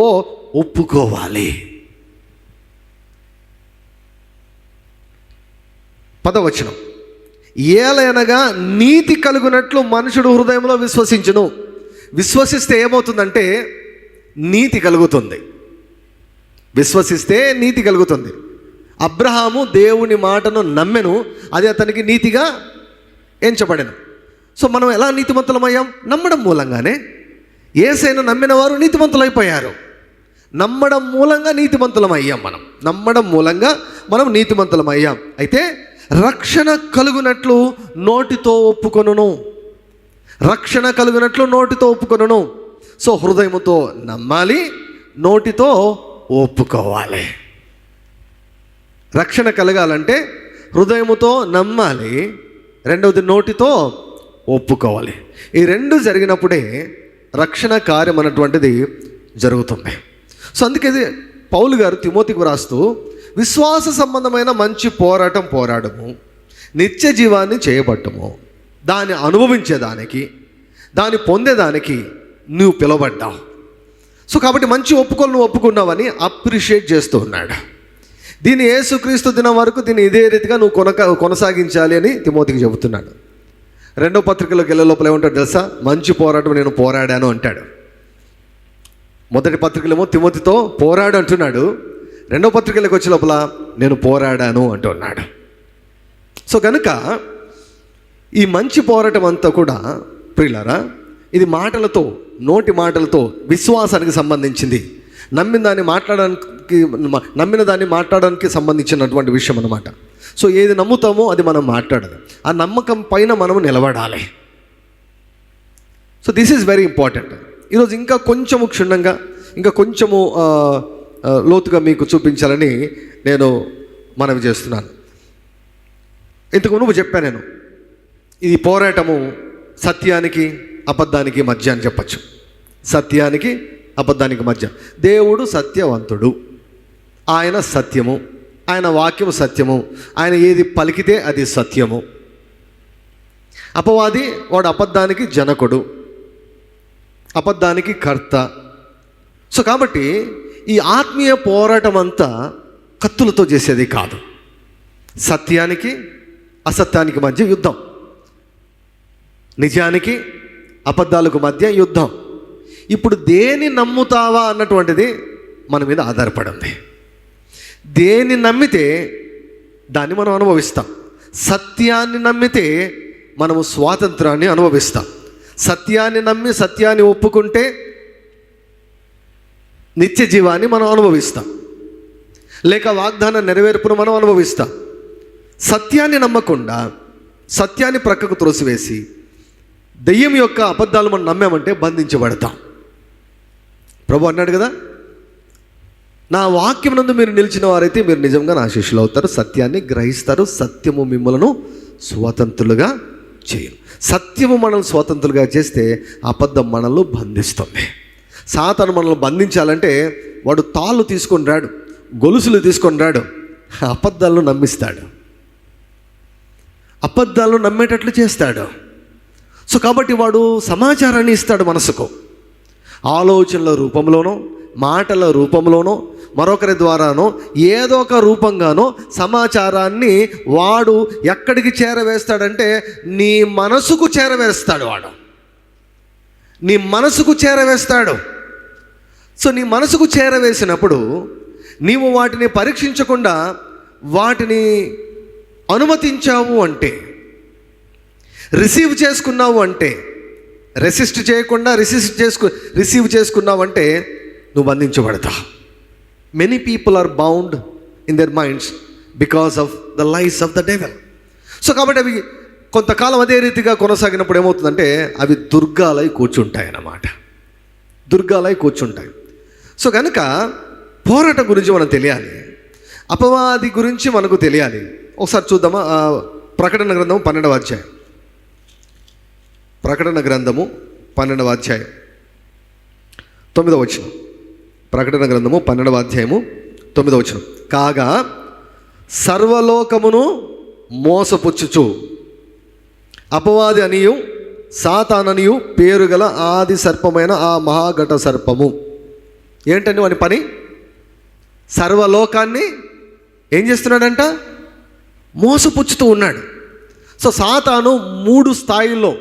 ఒప్పుకోవాలి. 10వ వచనం. ఏలయనగా నీతి కలుగునట్లు మనుషుడు హృదయంలో విశ్వసించును. విశ్వసిస్తే ఏమవుతుందంటే నీతి కలుగుతుంది. విశ్వసిస్తే నీతి కలుగుతుంది. అబ్రహాము దేవుని మాటను నమ్మెను, అది అతనికి నీతిగా ఎంచబడెను. సో మనం ఎలా నీతిమంతులమయ్యాం? నమ్మడం మూలంగానే. యేసయ్యను నమ్మిన వారు నీతిమంతులైపోయారు. నమ్మడం మూలంగా నీతిమంతులమయ్యాం. నమ్మడం మూలంగా మనం నీతిమంతులమయ్యాం. అయితే రక్షణ కలుగునట్లు నోటితో ఒప్పుకొనును. రక్షణ కలుగునట్లు నోటితో ఒప్పుకొనును. సో హృదయముతో నమ్మాలి, నోటితో ఒప్పుకోవాలి. రక్షణ కలగాలంటే హృదయముతో నమ్మాలి, రెండవది నోటితో ఒప్పుకోవాలి. ఈ రెండు జరిగినప్పుడే రక్షణ కార్యం అన్నటువంటిది జరుగుతుంది. సో అందుకే పౌలు గారు తిమోతికి వ్రాస్తూ విశ్వాస సంబంధమైన మంచి పోరాటం పోరాడము, నిత్య జీవాన్ని చేయబట్టము, దాన్ని అనుభవించేదానికి, దాన్ని పొందేదానికి నువ్వు పిలువబడ్డావు. సో కాబట్టి మంచి ఒప్పుకోలు నువ్వు ఒప్పుకున్నావని అప్రిషియేట్ చేస్తూ ఉన్నాడు. దీన్ని యేసుక్రీస్తు దినం వరకు దీన్ని ఇదే రీతిగా నువ్వు కొనసాగించాలి అని తిమోతికి చెబుతున్నాడు. రెండో పత్రికలోకి వెళ్ళే లోపల ఏమంటాడు తెలుసా? మంచి పోరాటం నేను పోరాడాను అంటాడు. మొదటి పత్రికలేమో తిమోతితో పోరాడు అంటున్నాడు, రెండో పత్రికలకు వచ్చే లోపల నేను పోరాడాను అంటున్నాడు. సో కనుక ఈ మంచి పోరాటం అంతా కూడా ప్రియులారా, ఇది మాటలతో, నోటి మాటలతో విశ్వాసానికి సంబంధించింది. నమ్మిన దాన్ని మాట్లాడడానికి సంబంధించినటువంటి విషయం అన్నమాట. సో ఏది నమ్ముతామో అది మనం మాట్లాడాలి, ఆ నమ్మకం పైన మనము నిలబడాలి. So this is very important. ఈరోజు ఇంకా కొంచెము క్షుణ్ణంగా, ఇంకా కొంచెము లోతుగా మీకు చూపించాలని నేను మనవి చేస్తున్నాను. ఇంతకు నువ్వు చెప్పాను నేను, ఇది పోరాటము సత్యానికి అబద్ధానికి మధ్య అని చెప్పచ్చు. సత్యానికి అబద్ధానికి మధ్య. దేవుడు సత్యవంతుడు, ఆయన సత్యము, ఆయన వాక్యము సత్యము, ఆయన ఏది పలికితే అది సత్యము. అపవాది వాడు అబద్ధానికి జనకుడు, అబద్ధానికి కర్త. సో కాబట్టి ఈ ఆత్మీయ పోరాటం అంతా కత్తులతో చేసేది కాదు, సత్యానికి అసత్యానికి మధ్య యుద్ధం, నిజానికి అబద్ధాలకు మధ్య యుద్ధం. ఇప్పుడు దేని నమ్ముతావా అన్నటువంటిది మన మీద ఆధారపడి ఉంది. దేన్ని నమ్మితే దాన్ని మనం అనుభవిస్తాం. సత్యాన్ని నమ్మితే మనము స్వాతంత్రాన్ని అనుభవిస్తాం. సత్యాన్ని నమ్మి సత్యాన్ని ఒప్పుకుంటే నిత్య జీవాన్ని మనం అనుభవిస్తాం, లేక వాగ్దాన నెరవేర్పును మనం అనుభవిస్తాం. సత్యాన్ని నమ్మకుండా సత్యాన్ని ప్రక్కకు త్రోసివేసి దెయ్యం యొక్క అబద్ధాలు మనం నమ్మామంటే బంధించబడతాం. ప్రభు అన్నాడు కదా, నా వాక్యం నందు మీరు నిలిచిన వారైతే మీరు నిజంగా నా శిష్యులు అవుతారు, సత్యాన్ని గ్రహిస్తారు, సత్యము మిమ్మలను స్వతంత్రులుగా చేయను. సత్యము మనల్ని స్వతంత్రులుగా చేస్తే అబద్ధం మనల్ని బంధిస్తుంది. సాతాను మనల్ని బంధించాలంటే వాడు తాళ్ళు తీసుకొని రాడు, గొలుసులు తీసుకొని రాడు, అబద్ధాలను నమ్మిస్తాడు, అబద్ధాలను నమ్మేటట్లు చేస్తాడు. సో కాబట్టి వాడు సమాచారాన్ని ఇస్తాడు మనసుకు, ఆలోచనల రూపంలోనో, మాటల రూపంలోనో, మరొకరి ద్వారానో, ఏదో ఒక రూపంగానో సమాచారాన్ని వాడు ఎక్కడికి చేరవేస్తాడంటే నీ మనసుకు చేరవేస్తాడు. వాడు నీ మనసుకు చేరవేస్తాడు. సో నీ మనసుకు చేరవేసినప్పుడు నీవు వాటిని పరీక్షించకుండా వాటిని అనుమతించావు అంటే, రిసీవ్ చేసుకున్నావు అంటే, రెసిస్ట్ చేయకుండా రిసీవ్ చేసుకున్నావు అంటే నువ్వు బంధించబడతావు. Many people are bound in their minds because of the lies of the devil. So కాబట్టి అవి కొంతకాలం అదే రీతిగా కొనసాగినప్పుడు ఏమవుతుందంటే అవి దుర్గాలై కూర్చుంటాయి అన్నమాట, దుర్గాలై కూర్చుంటాయి. సో కనుక పోరాటం గురించి మనం తెలియాలి, అపవాది గురించి మనకు తెలియాలి. ఒకసారి చూద్దామా, ప్రకటన గ్రంథము 12వ అధ్యాయం. ప్రకటన గ్రంథము 12వ అధ్యాయం 9వ వచనం. ప్రకటన గ్రంథము 12వ అధ్యాయము 9వ వచనం. కాగా సర్వలోకమును మోసపుచ్చుచు అపవాది అనియు సాతాననియు పేరు గల ఆది సర్పమైన ఆ మహాఘట సర్పము. ఏంటండి వాని పని? సర్వలోకాన్ని ఏం చేస్తున్నాడంట? మోసపుచ్చుతూ ఉన్నాడు. సో సాతాను 3 స్థాయిల్లో,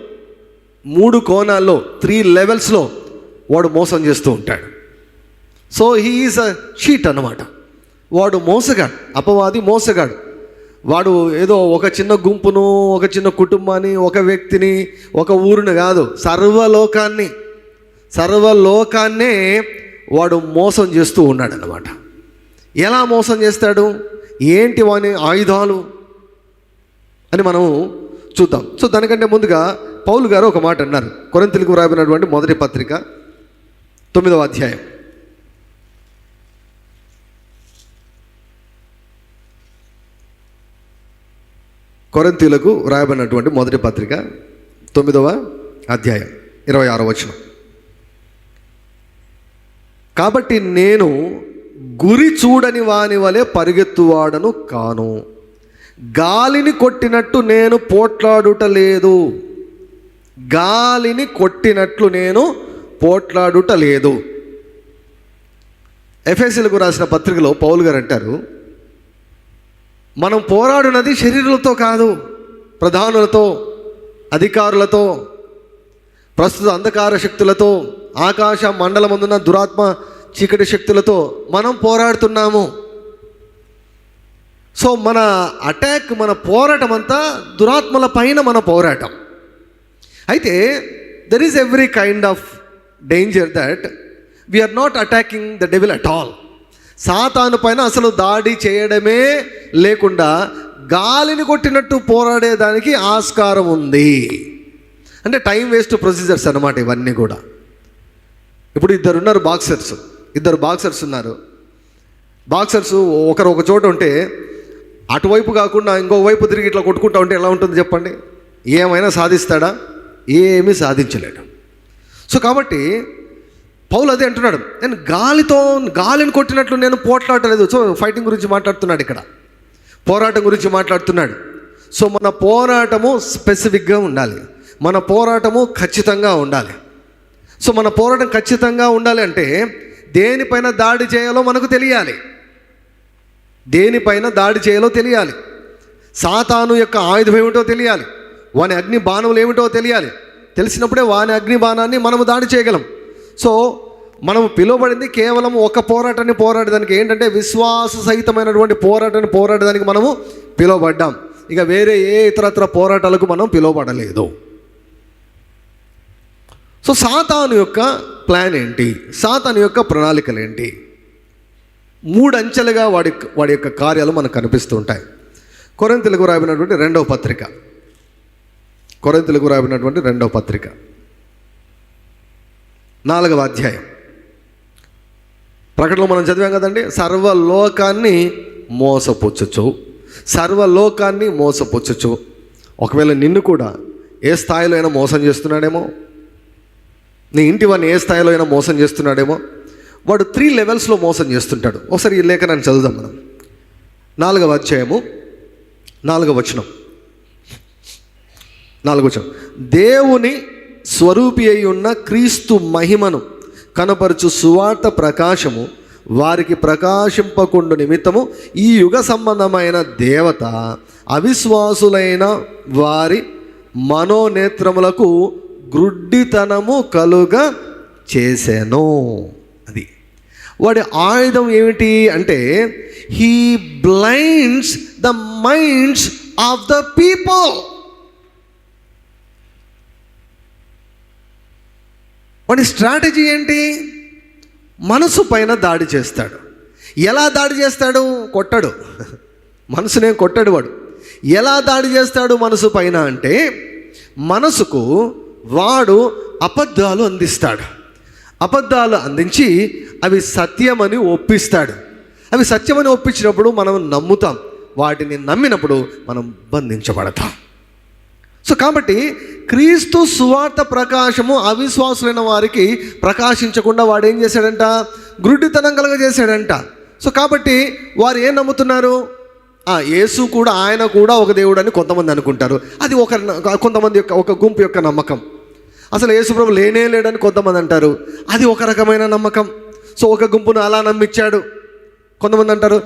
3 కోణాల్లో, 3 లెవెల్స్లో వాడు మోసం చేస్తూ ఉంటాడు. So he is a cheat అన్నమాట. వాడు మోసగాడు, అపవాది మోసగాడు. వాడు ఏదో ఒక చిన్న గుంపును, ఒక చిన్న కుటుంబాన్ని, ఒక వ్యక్తిని, ఒక ఊరిని కాదు, సర్వలోకాన్నే వాడు మోసం చేస్తూ ఉన్నాడు అన్నమాట. ఎలా మోసం చేస్తాడు, ఏంటి వాని ఆయుధాలు అని మనం చూద్దాం. సో దానికంటే ముందుగా పౌలు గారు ఒక మాట అన్నారు. కొరింథీయులకు వ్రాయబడినటువంటి మొదటి పత్రిక 9వ అధ్యాయం. కొరింథీయులకు వ్రాయబడినటువంటి మొదటి పత్రిక 9వ అధ్యాయం 26వ వచనం. కాబట్టి నేను గురి చూడని వాని వలె పరిగెత్తువాడను కాను, గాలిని కొట్టినట్టు నేను పోట్లాడుట లేదు. గాలిని కొట్టినట్లు నేను పోట్లాడుట లేదు. ఎఫెసీయులకు రాసిన పత్రికలో పౌలు గారు అంటారు, మనం పోరాడునది శరీరులతో కాదు, ప్రధానులతో, అధికారులతో, ప్రస్తుత అంధకార శక్తులతో, ఆకాశ మండలమందున్న దురాత్మ చీకటి శక్తులతో మనం పోరాడుతున్నాము. సో మన అటాక్, మన పోరాటం అంతా దురాత్మల పైన మన పోరాటం. అయితే there is every kind of danger that we are not attacking the devil at all. సాతాను పైన అసలు దాడి చేయడమే లేకుండా గాలిని కొట్టినట్టు పోరాడేదానికి ఆస్కారం ఉంది. అంటే టైం వేస్ట్ ప్రొసీజర్స్ అన్నమాట ఇవన్నీ కూడా. ఇప్పుడు ఇద్దరు బాక్సర్స్ ఉన్నారు. బాక్సర్స్ ఒకరు ఒక చోట ఉంటే అటువైపు కాకుండా ఇంకో వైపు తిరిగి ఇట్లా కొట్టుకుంటా ఉంటే ఎలా ఉంటుంది చెప్పండి? ఏమైనా సాధిస్తాడా? ఏమీ సాధించలేడు. సో కాబట్టి పౌలు అదే అంటున్నాడు, నేను గాలిని కొట్టినట్లు నేను పోట్లాడలేదు. సో ఫైటింగ్ గురించి మాట్లాడుతున్నాడు ఇక్కడ, పోరాటం గురించి మాట్లాడుతున్నాడు. సో మన పోరాటము స్పెసిఫిక్గా ఉండాలి, మన పోరాటము ఖచ్చితంగా ఉండాలి. సో మన పోరాటం ఖచ్చితంగా ఉండాలి అంటే దేనిపైన దాడి చేయాలో మనకు తెలియాలి. దేనిపైన దాడి చేయాలో తెలియాలి. సాతాను యొక్క ఆయుధం ఏమిటో తెలియాలి, వాని అగ్ని బాణములు ఏమిటో తెలియాలి. తెలిసినప్పుడే వాని అగ్ని బాణాన్ని మనము దాడి చేయగలం. సో మనము పిలువబడింది కేవలం ఒక పోరాటాన్ని పోరాడడానికి, ఏంటంటే విశ్వాస సహితమైనటువంటి పోరాటాన్ని పోరాడడానికి మనము పిలువబడ్డాం. ఇక వేరే ఏ ఇతరత్ర పోరాటాలకు మనం పిలువబడలేదు. సో సాతాను యొక్క ప్లాన్ ఏంటి, సాతాను యొక్క ప్రణాళికలు ఏంటి? 3 అంచెలుగా వాడి యొక్క కార్యాలు మనకు కనిపిస్తూ ఉంటాయి. కొరింథీయులకు రాయబడినటువంటి 2వ పత్రిక, 4వ అధ్యాయం. ప్రకటనలో మనం చదివాం కదండి, సర్వలోకాన్ని మోసపుచ్చుచు. ఒకవేళ నిన్ను కూడా ఏ స్థాయిలో అయినా మోసం చేస్తున్నాడేమో, నీ ఇంటి వాడిని ఏ స్థాయిలో అయినా మోసం చేస్తున్నాడేమో. వాడు 3 లెవెల్స్లో మోసం చేస్తుంటాడు. ఒకసారి ఈ లేఖనాన్ని చదువుదాం మనం. 4వ అధ్యాయము 4వ వచనం. దేవుని స్వరూపి అయి ఉన్న క్రీస్తు మహిమను కనపరచు సువార్త ప్రకాశము వారికి ప్రకాశింపకుండు నిమిత్తము ఈ యుగ సంబంధమైన దేవత అవిశ్వాసులైన వారి మనోనేత్రములకు గ్రుడ్డితనము కలుగ చేసెను. అది వాడి ఆయుధం ఏమిటి అంటే, he blinds the minds of the people. వాడి స్ట్రాటజీ ఏంటి? మనసు పైన దాడి చేస్తాడు. ఎలా దాడి చేస్తాడు? కొట్టడు, మనసునే కొట్టాడు వాడు. ఎలా దాడి చేస్తాడు మనసు పైన అంటే, మనసుకు వాడు అబద్ధాలు అందిస్తాడు. అబద్ధాలు అందించి అవి సత్యమని ఒప్పిస్తాడు. అవి సత్యమని ఒప్పించినప్పుడు మనం నమ్ముతాం, వాటిని నమ్మినప్పుడు మనం బంధించబడతాం. సో కాబట్టి క్రీస్తు సువార్త ప్రకాశము అవిశ్వాసులైన వారికి ప్రకాశించకుండా వాడు ఏం చేశాడంట? గ్రుడ్డితనం కలగజేశాడంట. సో కాబట్టి వారు ఏం నమ్ముతున్నారు? యేసు కూడా, ఆయన కూడా ఒక దేవుడు అని కొంతమంది అనుకుంటారు. అది కొంతమంది యొక్క ఒక గుంపు యొక్క నమ్మకం. అసలు యేసు ప్రభు లేనే లేడని కొంతమంది అంటారు. అది ఒక రకమైన నమ్మకం. సో ఒక గుంపును అలా నమ్మించాడు. కొంతమంది అంటారు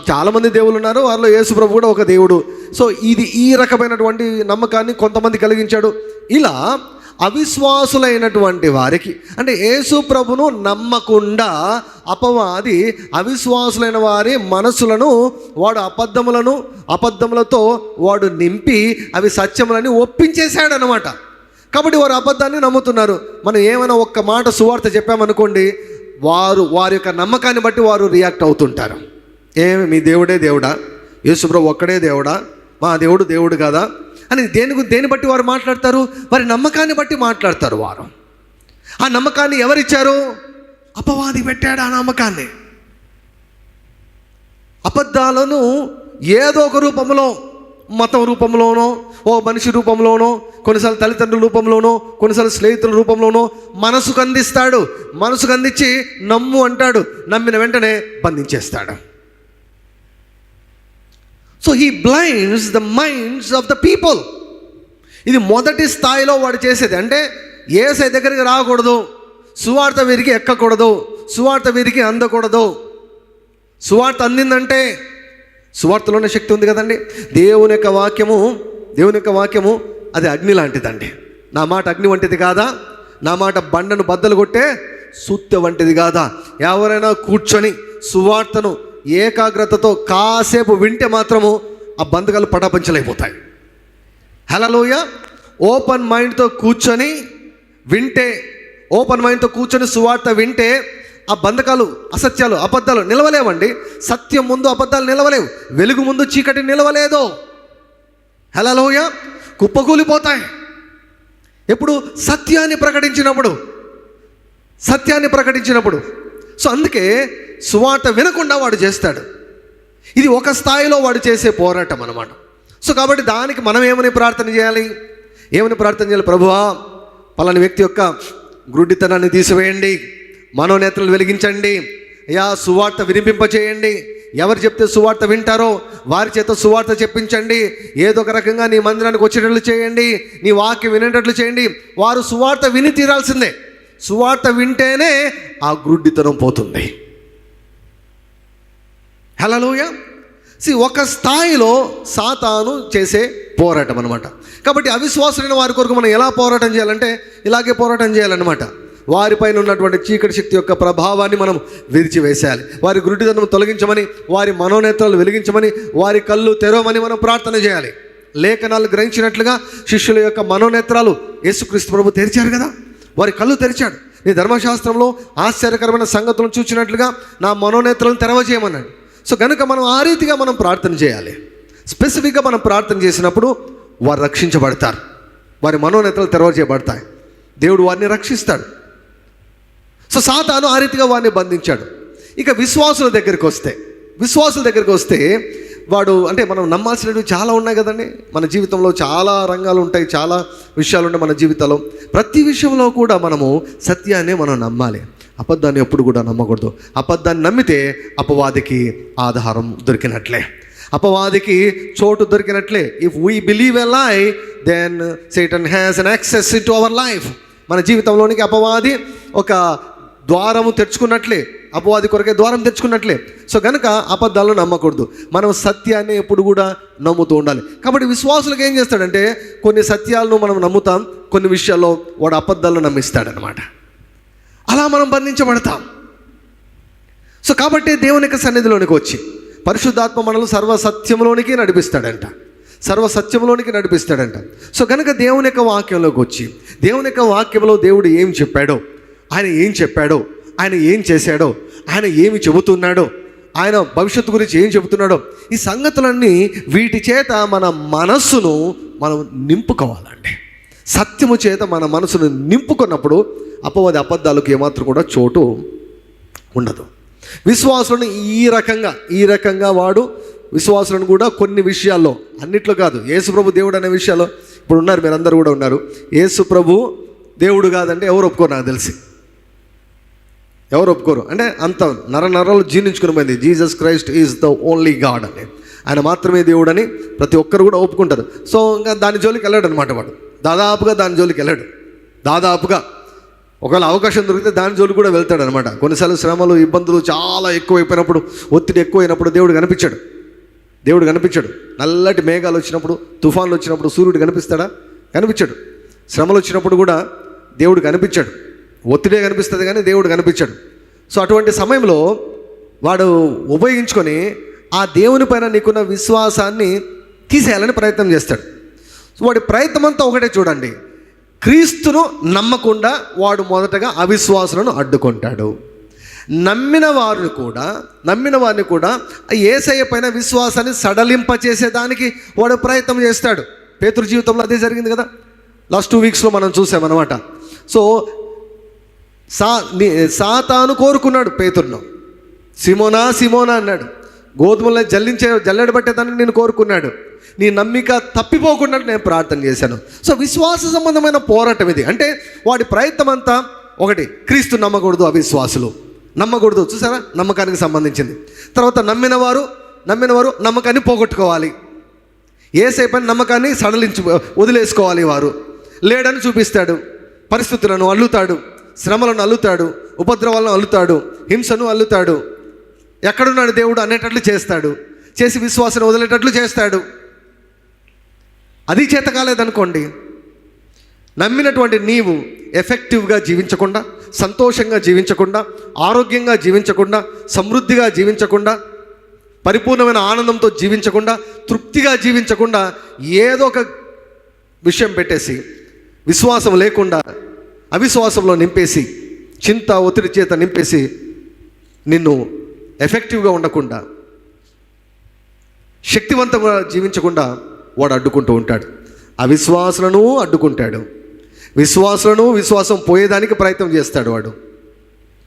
చాలామంది దేవుళ్ళు ఉన్నారు, వారిలో యేసు ప్రభు కూడా ఒక దేవుడు. సో ఈ రకమైనటువంటి నమ్మకాన్ని కొంతమంది కలిగించాడు. ఇలా అవిశ్వాసులైనటువంటి వారికి, అంటే యేసు ప్రభును నమ్మకుండా అపవాది అవిశ్వాసులైన వారి మనసులను వాడు అబద్ధములతో వాడు నింపి అవి సత్యములని ఒప్పించేశాడనమాట. కాబట్టి వారు అబద్ధాన్ని నమ్ముతున్నారు. మనం ఏమైనా ఒక్క మాట సువార్త చెప్పామనుకోండి, వారి యొక్క నమ్మకాన్ని బట్టి వారు రియాక్ట్ అవుతుంటారు. మీ దేవుడే దేవుడా, యేసు ప్రభు ఒక్కడే దేవుడా, మా దేవుడు కాదా అని దేని బట్టి వారు మాట్లాడతారు? వారి నమ్మకాన్ని బట్టి మాట్లాడతారు వారు. ఆ నమ్మకాన్ని ఎవరిచ్చారు? అపవాది పెట్టాడు ఆ నమ్మకాన్ని. అబద్ధాలను ఏదో ఒక రూపంలో, మతం రూపంలోనో, ఓ మనిషి రూపంలోనో, కొన్నిసార్లు తల్లిదండ్రుల రూపంలోనో, కొన్నిసార్లు స్నేహితుల రూపంలోనో మనసుకు అందిస్తాడు. మనసుకు అందించి నమ్ము అంటాడు. నమ్మిన వెంటనే బంధించేస్తాడు. So he blinds the minds of the people. ఇది మొదటి స్థాయిలో వాడు చేసేది. అంటే యేసయ్య దగ్గరికి రాకూడదు, సువార్త వీరికి ఎక్కకూడదు, సువార్త వీరికి అందకూడదు. సువార్త అందిందంటే సువార్తలోనే శక్తి ఉంది కదండి. దేవుని యొక్క వాక్యము అది అగ్ని లాంటిదండి. నా మాట అగ్ని వంటిది కాదా, నా మాట బండను బద్దలు కొట్టే సుత్తె వంటిది కాదా. ఎవరైనా కూర్చొని సువార్తను ఏకాగ్రతతో కాసేపు వింటే మాత్రము ఆ బంధకాలు పటాపంచలైపోతాయి. హల్లెలూయా. ఓపెన్ మైండ్తో కూర్చొని వింటే, ఓపెన్ మైండ్తో కూర్చొని సువార్త వింటే ఆ బంధకాలు, అసత్యాలు, అబద్ధాలు నిలవలేవండి. సత్యం ముందు అబద్ధాలు నిలవలేవు. వెలుగు ముందు చీకటి నిలవలేదు. హల్లెలూయా. కుప్పకూలిపోతాయి. ఎప్పుడు? సత్యాన్ని ప్రకటించినప్పుడు. సో అందుకే సువార్త వినకుండా వాడు చేస్తాడు. ఇది ఒక స్థాయిలో వాడు చేసే పోరాటం అన్నమాట. సో కాబట్టి దానికి మనం ఏమని ప్రార్థన చేయాలి? ప్రభువా, పలాని వ్యక్తి యొక్క గ్రుడ్డితనాన్ని తీసివేయండి, మనోనేత్రాలు వెలిగించండి, అయ్యా సువార్త వినిపింపచేయండి. ఎవరు చెప్తే సువార్త వింటారో వారి చేత సువార్త చెప్పించండి. ఏదో ఒక రకంగా నీ మందిరానికి వచ్చేటట్లు చేయండి, నీ వాక్యం వినేటట్లు చేయండి. వారు సువార్త విని తీరాల్సిందే. సువార్త వింటేనే ఆ గ్రుడ్డితనం పోతుంది. హల్లెలూయా. ఒక స్థాయిలో సాతాను చేసే పోరాటం అనమాట. కాబట్టి అవిశ్వాసులైన వారి కొరకు మనం ఎలా పోరాటం చేయాలంటే ఇలాగే పోరాటం చేయాలన్నమాట. వారిపైన ఉన్నటువంటి చీకటి శక్తి యొక్క ప్రభావాన్ని మనం విరిచివేసేయాలి. వారి గురుడితనం తొలగించమని, వారి మనోనేత్రాలు వెలిగించమని, వారి కళ్ళు తెరవమని మనం ప్రార్థన చేయాలి. లేఖనాలు గ్రహించినట్లుగా శిష్యుల యొక్క మనోనేత్రాలు యేసుక్రీస్తు ప్రభు తెరిచారు కదా, వారి కళ్ళు తెరిచాడు. నీ ధర్మశాస్త్రంలో ఆశ్చర్యకరమైన సంగతులను చూచినట్లుగా నా మనోనేత్రాలను తెరవజేయమన్నాడు. సో కనుక మనం ఆ రీతిగా మనం ప్రార్థన చేయాలి. స్పెసిఫిక్గా మనం ప్రార్థన చేసినప్పుడు వారు రక్షించబడతారు, వారి మనోనేత్రాలు తెరవజేయబడతాయి, దేవుడు వారిని రక్షిస్తాడు. సో సాతాను ఆ రీతిగా వారిని బంధించాడు. ఇక విశ్వాసుల దగ్గరికి వస్తే వాడు, అంటే మనం నమ్మాల్సినవి చాలా ఉన్నాయి కదండి. మన జీవితంలో చాలా రంగాలు ఉంటాయి, చాలా విషయాలు ఉంటాయి మన జీవితంలో. ప్రతి విషయంలో కూడా మనము సత్యాన్ని మనం నమ్మాలి, అబద్ధాన్ని ఎప్పుడు కూడా నమ్మకూడదు. అబద్ధాన్ని నమ్మితే అపవాదికి ఆధారం దొరికినట్లే, అపవాదికి చోటు దొరికినట్లే. If we believe a lie, then Satan has an access to our life. మన జీవితంలోనికి అపవాది ఒక ద్వారము తెచ్చుకున్నట్లే, అపవాది కొరకే ద్వారం తెచ్చుకున్నట్లే. సో కనుక అబద్ధాలను నమ్మకూడదు, మనం సత్యాన్ని ఎప్పుడు కూడా నమ్ముతూ ఉండాలి. కాబట్టి విశ్వాసులకు ఏం చేస్తాడంటే కొన్ని సత్యాలను మనం నమ్ముతాం, కొన్ని విషయాల్లో వాడు అబద్ధాలను నమ్మిస్తాడనమాట. అలా మనం బంధించబడతాం. సో కాబట్టి దేవుని యొక్క సన్నిధిలోనికి వచ్చి పరిశుద్ధాత్మ మనల్ని సర్వసత్యంలోనికి నడిపిస్తాడంట. సో కనుక దేవుని యొక్క వాక్యంలోకి వచ్చి దేవుని యొక్క వాక్యంలో దేవుడు ఏం చెప్పాడో, ఆయన ఏం చెప్పాడో, ఆయన ఏం చేశాడో, ఆయన ఏమి చెబుతున్నాడో, ఆయన భవిష్యత్తు గురించి ఏం చెబుతున్నాడో, ఈ సంగతులన్నీ వీటి చేత మన మనస్సును మనం నింపుకోవాలండి. సత్యము చేత మన మనసును నింపుకున్నప్పుడు అపవాది అబద్ధాలకు ఏమాత్రం కూడా చోటు ఉండదు. విశ్వాసులను ఈ రకంగా వాడు విశ్వాసులను కూడా కొన్ని విషయాల్లో, అన్నిట్లో కాదు, యేసుప్రభు దేవుడు అనే విషయాల్లో ఇప్పుడు ఉన్నారు, మీరందరూ కూడా ఉన్నారు. యేసుప్రభు దేవుడు కాదంటే ఎవరు ఒప్పుకోరు, నాకు తెలిసి ఎవరు ఒప్పుకోరు. అంటే అంత నరాలు జీర్ణించుకుని పోయింది, Jesus Christ is the only God అని, ఆయన మాత్రమే దేవుడు అని ప్రతి ఒక్కరు కూడా ఒప్పుకుంటారు. సో ఇంకా దాని జోలికి వెళ్ళాడు అనమాట వాడు, దాదాపుగా దాని జోలికి వెళ్ళాడు. ఒకవేళ అవకాశం దొరికితే దాని జోలికి కూడా వెళ్తాడు అనమాట. కొన్నిసార్లు శ్రమలు, ఇబ్బందులు చాలా ఎక్కువైపోయినప్పుడు, ఒత్తిడి ఎక్కువైనప్పుడు దేవుడు కనిపించాడు. నల్లటి మేఘాలు వచ్చినప్పుడు, తుఫాన్లు వచ్చినప్పుడు సూర్యుడు కనిపిస్తాడా? కనిపించాడు. శ్రమలు వచ్చినప్పుడు కూడా దేవుడు కనిపించాడు. ఒత్తిడే కనిపిస్తుంది కానీ దేవుడు కనిపించాడు. సో అటువంటి సమయంలో వాడు ఉపయోగించుకొని ఆ దేవుని పైన నీకున్న విశ్వాసాన్ని తీసేయాలని ప్రయత్నం చేస్తాడు. సో వాడి ప్రయత్నం అంతా ఒకటే చూడండి, క్రీస్తును నమ్మకుండా వాడు మొదటగా అవిశ్వాసులను అడ్డుకుంటాడు. నమ్మిన వారిని కూడా యేసయ్య పైన విశ్వాసాన్ని సడలింపచేసేదానికి వాడు ప్రయత్నం చేస్తాడు. పేతురు జీవితంలో అదే జరిగింది కదా, లాస్ట్ 2 వీక్స్లో మనం చూసామన్నమాట. సో సాతాను కోరుకున్నాడు పేతురును. సిమోనా సిమోనా అన్నాడు, గోధుమలను జల్లెడబట్టేదానికి నేను కోరుకున్నాడు, నీ నమ్మిక తప్పిపోకుండా నేను ప్రార్థన చేశాను. సో విశ్వాస సంబంధమైన పోరాటం ఇది. అంటే వాడి ప్రయత్నం అంతా ఒకటి, క్రీస్తు నమ్మకూడదు, అవిశ్వాసులు నమ్మకూడదు. చూసారా, నమ్మకానికి సంబంధించింది. తర్వాత నమ్మినవారు నమ్మకాన్ని పోగొట్టుకోవాలి. యేసయ్యపైన నమ్మకాన్ని వదిలేసుకోవాలి. వారు లేడని చూపిస్తాడు, పరిస్థితులను అల్లుతాడు, శ్రమలను అల్లుతాడు, ఉపద్రవాలను అల్లుతాడు, హింసను అల్లుతాడు. ఎక్కడున్నాడు దేవుడు అనేటట్లు చేస్తాడు, చేసి విశ్వాసాన్ని వదిలేటట్లు చేస్తాడు. అది చేత కాలేదనుకోండి, నమ్మినటువంటి నీవు ఎఫెక్టివ్గా జీవించకుండా, సంతోషంగా జీవించకుండా, ఆరోగ్యంగా జీవించకుండా, సమృద్ధిగా జీవించకుండా, పరిపూర్ణమైన ఆనందంతో జీవించకుండా, తృప్తిగా జీవించకుండా, ఏదో ఒక విషయం పెట్టేసి విశ్వాసం లేకుండా అవిశ్వాసంలో నింపేసి, చింత ఒత్తిడి చేత నింపేసి నిన్ను ఎఫెక్టివ్గా ఉండకుండా, శక్తివంతంగా జీవించకుండా వాడు అడ్డుకుంటూ ఉంటాడు. అవిశ్వాసులను అడ్డుకుంటాడు, విశ్వాసం పోయేదానికి ప్రయత్నం చేస్తాడు, వాడు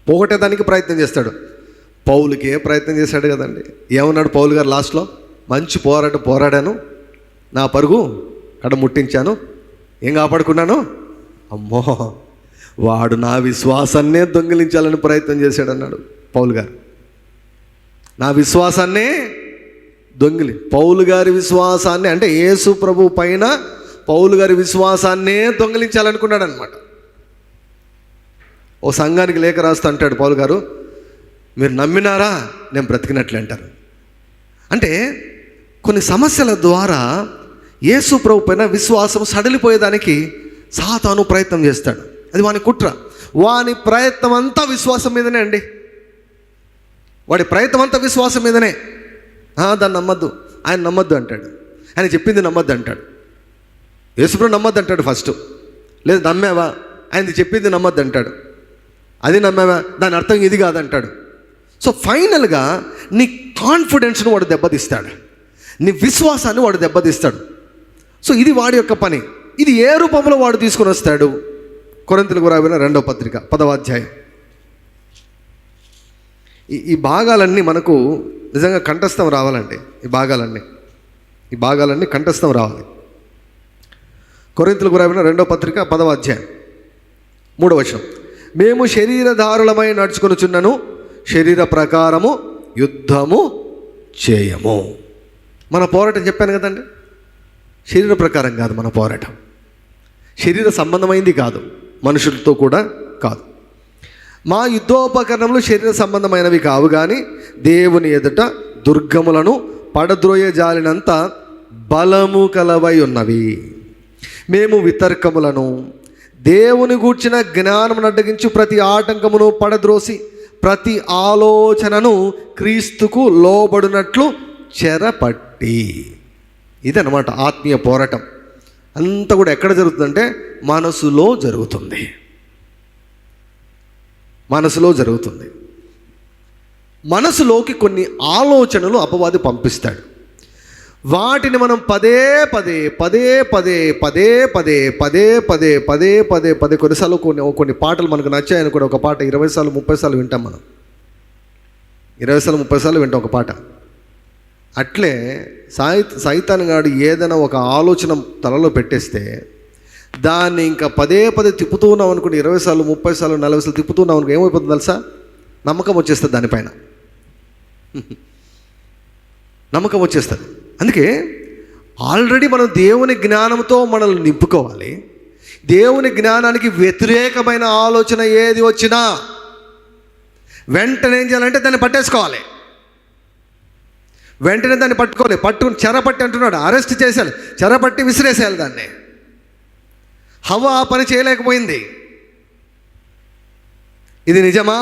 పోగొట్టేదానికి ప్రయత్నం చేస్తాడు. పౌలుకే ప్రయత్నం చేశాడు కదండి. ఏమన్నాడు పౌలు గారు లాస్ట్లో? మంచి పోరాడాను, నా పరుగు కడ ముట్టించాను, ఏం కాపాడుకున్నాను. అమ్మో, వాడు నా విశ్వాసాన్నే దొంగిలించాలని ప్రయత్నం చేశాడు అన్నాడు పౌలు గారు. నా విశ్వాసాన్నే పౌలు గారి విశ్వాసాన్ని, అంటే యేసు ప్రభు పైన పౌలు గారి విశ్వాసాన్నే దొంగిలించాలనుకున్నాడు అనమాట. ఓ సంఘానికి లేఖ రాస్తూ అంటాడు పౌలు గారు, మీరు నమ్మినారా నేను బ్రతికినట్లే అంటారు. అంటే కొన్ని సమస్యల ద్వారా యేసు ప్రభు పైన విశ్వాసం సడలిపోయేదానికి సాతాను ప్రయత్నం చేస్తాడు. అది వాని కుట్ర. వాని ప్రయత్నం అంతా విశ్వాసం మీదనే అండి. వాడి ప్రయత్నం అంతా విశ్వాసం మీదనే. దాన్ని నమ్మద్దు, ఆయన నమ్మద్దు అంటాడు, ఆయన చెప్పింది నమ్మద్దు అంటాడు. యేసుప్రభు నమ్మద్దు అంటాడు ఫస్ట్. లేదు నమ్మావా, ఆయనది చెప్పింది నమ్మద్దు అంటాడు. అది నమ్మావా, దాని అర్థం ఇది కాదంటాడు. సో ఫైనల్గా నీ కాన్ఫిడెన్స్ను వాడు దెబ్బతీస్తాడు, నీ విశ్వాసాన్ని వాడు దెబ్బతీస్తాడు. సో ఇది వాడి యొక్క పని. ఇది ఏ రూపంలో వాడు తీసుకొని వస్తాడు? కొరింథీయులకు రాసిన 2వ పత్రిక 10వ అధ్యాయం. ఈ భాగాలన్నీ మనకు నిజంగా కంఠస్థం రావాలండి. ఈ భాగాలన్నీ కంఠస్థం రావాలి. కొరింథీయులకు రాసిన 2వ పత్రిక 10వ అధ్యాయం 3వ వచనం. మేము శరీరధారులమై నడుచుకొనుచున్నను, శరీర ప్రకారము యుద్ధము చేయము. మన పోరాటం చెప్పాను కదండి, శరీర ప్రకారం కాదు మన పోరాటం, శరీర సంబంధమైంది కాదు, మనుషులతో కూడా కాదు. మా యుద్ధోపకరణములు శరీర సంబంధమైనవి కావు, కానీ దేవుని ఎదుట దుర్గములను పడద్రోయజాలినంత బలము కలవై ఉన్నవి. మేము వితర్కములను, దేవుని గూర్చిన జ్ఞానమును అడ్డగించు ప్రతి ఆటంకమును పడద్రోసి, ప్రతి ఆలోచనను క్రీస్తుకు లోబడినట్లు చెరపట్టి. ఇదన్నమాట ఆత్మీయ పోరాటం. అంతా కూడా ఎక్కడ జరుగుతుందంటే మనసులో జరుగుతుంది. మనసులోకి కొన్ని ఆలోచనలు అపవాది పంపిస్తాడు. వాటిని మనం పదే పదే కొన్నిసార్లు కొన్ని పాటలు మనకు నచ్చాయని కూడా, ఒక పాట 20 సార్లు 30 సార్లు వింటాం మనం. 20 సార్లు 30 సార్లు వింటాం ఒక పాట. అట్లే సైతాన్ గాడు ఏదైనా ఒక ఆలోచన తలలో పెట్టేస్తే దాన్ని ఇంకా పదే తిప్పుతూ ఉన్నాం అనుకోండి, 20 సార్లు 30 సార్లు 40 సార్లు తిప్పుతూ ఉన్నాం అనుకో, ఏమైపోతుంది తెలుసా? నమ్మకం వచ్చేస్తుంది దానిపైన, నమ్మకం వచ్చేస్తుంది. అందుకే ఆల్రెడీ మనం దేవుని జ్ఞానంతో మనల్ని నింపుకోవాలి. దేవుని జ్ఞానానికి వ్యతిరేకమైన ఆలోచన ఏది వచ్చినా వెంటనే ఏం చేయాలంటే దాన్ని పట్టేసుకోవాలి. వెంటనే దాన్ని పట్టుకోవాలి. చెరపట్టి అంటున్నాడు, అరెస్ట్ చేసేయాలి, చెరపట్టి విసిరేసేయాలి దాన్ని. హవ్వ ఆ పని చేయలేకపోయింది. ఇది నిజమా?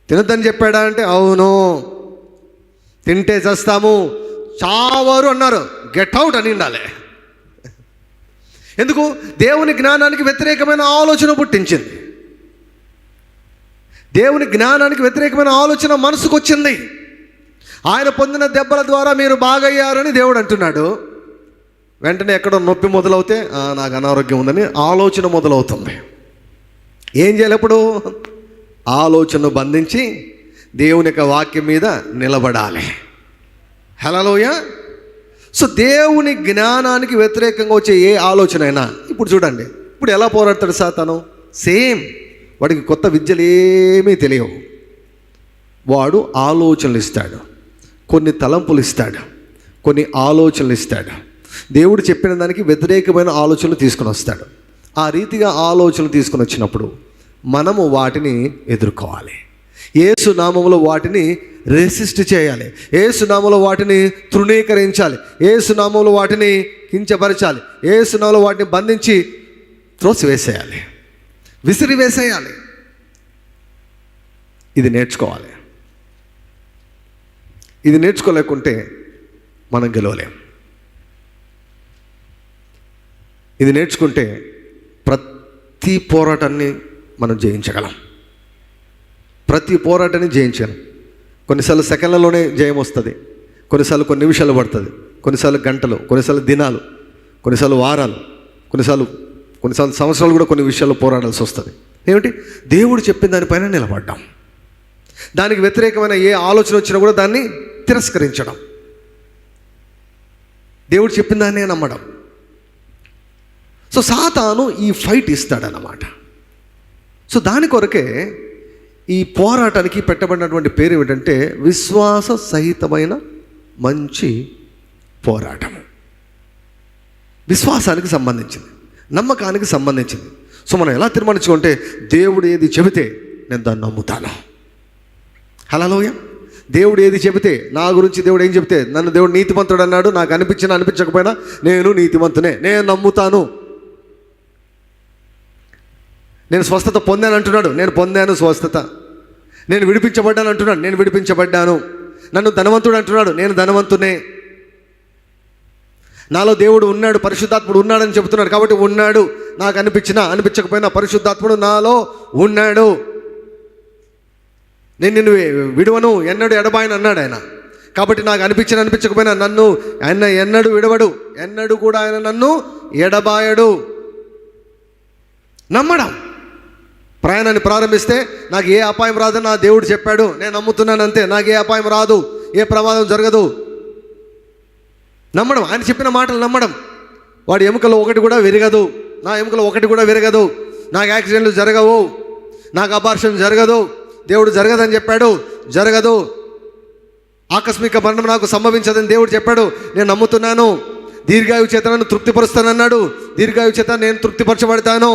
తినొద్దని చెప్పాడా అంటే అవును, తింటే చస్తాము, చావరు అన్నారు, గెట్ అవుట్ అని ఉండాలి. ఎందుకు? దేవుని జ్ఞానానికి వ్యతిరేకమైన ఆలోచన పుట్టించింది. దేవుని జ్ఞానానికి వ్యతిరేకమైన ఆలోచన మనసుకు వచ్చింది. ఆయన పొందిన దెబ్బల ద్వారా మీరు బాగయ్యారని దేవుడు అంటున్నాడు. వెంటనే ఎక్కడో నొప్పి మొదలవుతే నాకు అనారోగ్యం ఉందని ఆలోచన మొదలవుతుంది. ఏం చేయాలి ఇప్పుడు? ఆలోచనను బంధించి దేవుని యొక్క వాక్యం మీద నిలబడాలి. హల్లెలూయా. సో దేవుని జ్ఞానానికి వ్యతిరేకంగా వచ్చే ఏ ఆలోచన అయినా, ఇప్పుడు చూడండి, ఇప్పుడు ఎలా పోరాడతాడు సాతాను? సేమ్, వాడికి కొత్త విద్యలు ఏమీ తెలియవు. వాడు ఆలోచనలు ఇస్తాడు, కొన్ని తలంపులు ఇస్తాడు, కొన్ని ఆలోచనలు ఇస్తాడు. దేవుడు చెప్పిన దానికి వ్యతిరేకమైన ఆలోచనలు తీసుకుని వస్తాడు. ఆ రీతిగా ఆలోచనలు తీసుకుని వచ్చినప్పుడు మనము వాటిని ఎదుర్కోవాలి. యేసు నామములో వాటిని రెసిస్ట్ చేయాలి. యేసు నామములో వాటిని తృణీకరించాలి. యేసు నామములో వాటిని కించపరచాలి. యేసు నామములో వాటిని బంధించి త్రోసివేసేయాలి, విసిరివేసేయాలి. ఇది నేర్చుకోవాలి. ఇది నేర్చుకోలేకుంటే మనం గెలవలేం. ఇది నేర్చుకుంటే ప్రతి పోరాటాన్ని మనం జయించగలం. ప్రతి పోరాటాన్ని జయించగలం. కొన్నిసార్లు సెకండ్లలోనే జయం వస్తుంది, కొన్నిసార్లు కొన్ని నిమిషాలు పడుతుంది, కొన్నిసార్లు గంటలు, కొన్నిసార్లు దినాలు, కొన్నిసార్లు వారాలు, కొన్నిసార్లు సంవత్సరాలు కూడా కొన్ని విషయాల్లో పోరాడాల్సి వస్తుంది. ఏమిటి? దేవుడు చెప్పిన దానిపైన నిలబడ్డాం. దానికి వ్యతిరేకమైన ఏ ఆలోచన వచ్చినా కూడా దాన్ని తిరస్కరించడం, దేవుడు చెప్పిన దాన్నే నమ్మడం. సో సాతాను ఈ ఫైట్ ఇస్తాడన్నమాట. సో దాని కొరకే ఈ పోరాటానికి పెట్టబడినటువంటి పేరు ఏమిటంటే విశ్వాస సహితమైన మంచి పోరాటం. విశ్వాసానికి సంబంధించింది, నమ్మకానికి సంబంధించింది. సో మనం ఎలా తీర్మానించుకుంటే, దేవుడు ఏది చెబితే నేను దాన్ని నమ్ముతాను. హల్లెలూయా. దేవుడు ఏది చెబితే, నా గురించి దేవుడు ఏం చెబితే, నన్ను దేవుడు నీతిమంతుడు అన్నాడు, నాకు అనిపించినా అనిపించకపోయినా నేను నీతిమంతునే, నేను నమ్ముతాను. నేను స్వస్థత పొందాను అంటున్నాడు, నేను పొందాను స్వస్థత. నేను విడిపించబడ్డాను అంటున్నాడు, నేను విడిపించబడ్డాను. నన్ను ధనవంతుడు అంటున్నాడు, నేను ధనవంతునే. నాలో దేవుడు ఉన్నాడు, పరిశుద్ధాత్ముడు ఉన్నాడని చెబుతున్నాడు కాబట్టి ఉన్నాడు. నాకు అనిపించినా అనిపించకపోయినా పరిశుద్ధాత్ముడు నాలో ఉన్నాడు. నేను నిన్ను విడువను, ఎన్నడూ ఎడబాయను అన్నాడు ఆయన. కాబట్టి నాకు అనిపించినా అనిపించకపోయినా నన్ను ఆయన ఎన్నడూ విడవడు, ఎన్నడూ కూడా ఆయన నన్ను ఎడబాయడు. నమ్మడం. ప్రయాణాన్ని ప్రారంభిస్తే నాకు ఏ అపాయం రాదని నా దేవుడు చెప్పాడు, నేను నమ్ముతున్నాను అంతే. నాకు ఏ అపాయం రాదు, ఏ ప్రమాదం జరగదు. నమ్మడం, ఆయన చెప్పిన మాటలు నమ్మడం. వాడి ఎముకలు ఒకటి కూడా విరగదు, నా ఎముకలు ఒకటి కూడా విరగదు. నాకు యాక్సిడెంట్లు జరగవు, నాకు అబార్షన్ జరగదు. దేవుడు జరగదని చెప్పాడు, జరగదు. ఆకస్మిక మరణం నాకు సంభవించదని దేవుడు చెప్పాడు, నేను నమ్ముతున్నాను. దీర్ఘాయు చేత నన్ను తృప్తిపరుస్తానన్నాడు, దీర్ఘాయు చేత నేను తృప్తిపరచబడతాను.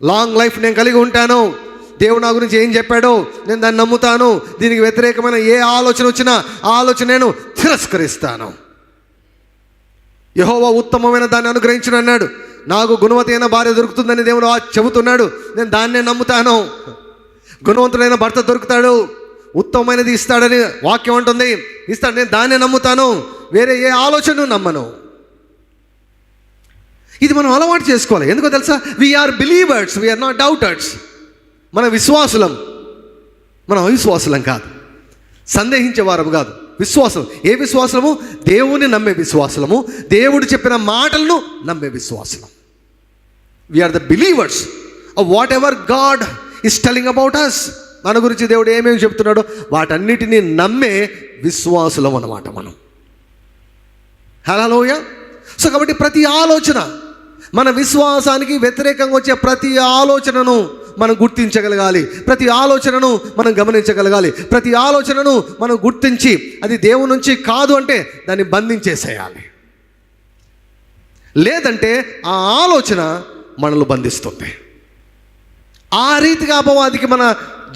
లాంగ్ లైఫ్ నేను కలిగి ఉంటాను. దేవుడు నా గురించి ఏం చెప్పాడో నేను దాన్ని నమ్ముతాను. దీనికి వ్యతిరేకమైన ఏ ఆలోచన వచ్చినా ఆ ఆలోచన నేను తిరస్కరిస్తాను. యెహోవా ఉత్తమమైన దాన్ని అనుగ్రహించును అన్నాడు. నాకు గుణవతి అయిన భార్య దొరుకుతుందని దేవుడు చెబుతున్నాడు, నేను దాన్నే నమ్ముతాను. గుణవంతుడైన భర్త దొరుకుతాడు, ఉత్తమమైనది ఇస్తాడని వాక్యం అంటుంది, ఇస్తాడు. నేను దాన్నే నమ్ముతాను, వేరే ఏ ఆలోచన నమ్మను. ఇది మనం అలవాటు చేసుకోవాలి. ఎందుకో తెలుసా? We are believers, we are not doubters. మన విశ్వాసులం, మనం అవిశ్వాసులం కాదు, సందేహించే వారం కాదు. విశ్వాసం. ఏ విశ్వాసము? దేవుని నమ్మే విశ్వాసము, దేవుడు చెప్పిన మాటలను నమ్మే విశ్వాసం. We are the believers of whatever God is telling about us. మన గురించి దేవుడు ఏమేమి చెప్తున్నాడో వాటన్నిటినీ నమ్మే విశ్వాసులం అన్నమాట మనం. హల్లెలూయా. సో కాబట్టి ప్రతి ఆలోచన, మన విశ్వాసానికి వ్యతిరేకంగా వచ్చే ప్రతి ఆలోచనను మనం గుర్తించగలగాలి, ప్రతి ఆలోచనను మనం గమనించగలగాలి, ప్రతి ఆలోచనను మనం గుర్తించి అది దేవుని నుంచి కాదు అంటే దాన్ని బంధించేసేయాలి. లేదంటే ఆ ఆలోచన మనల్ని బంధిస్తుంది. ఆ రీతిగా అపవాదికి మన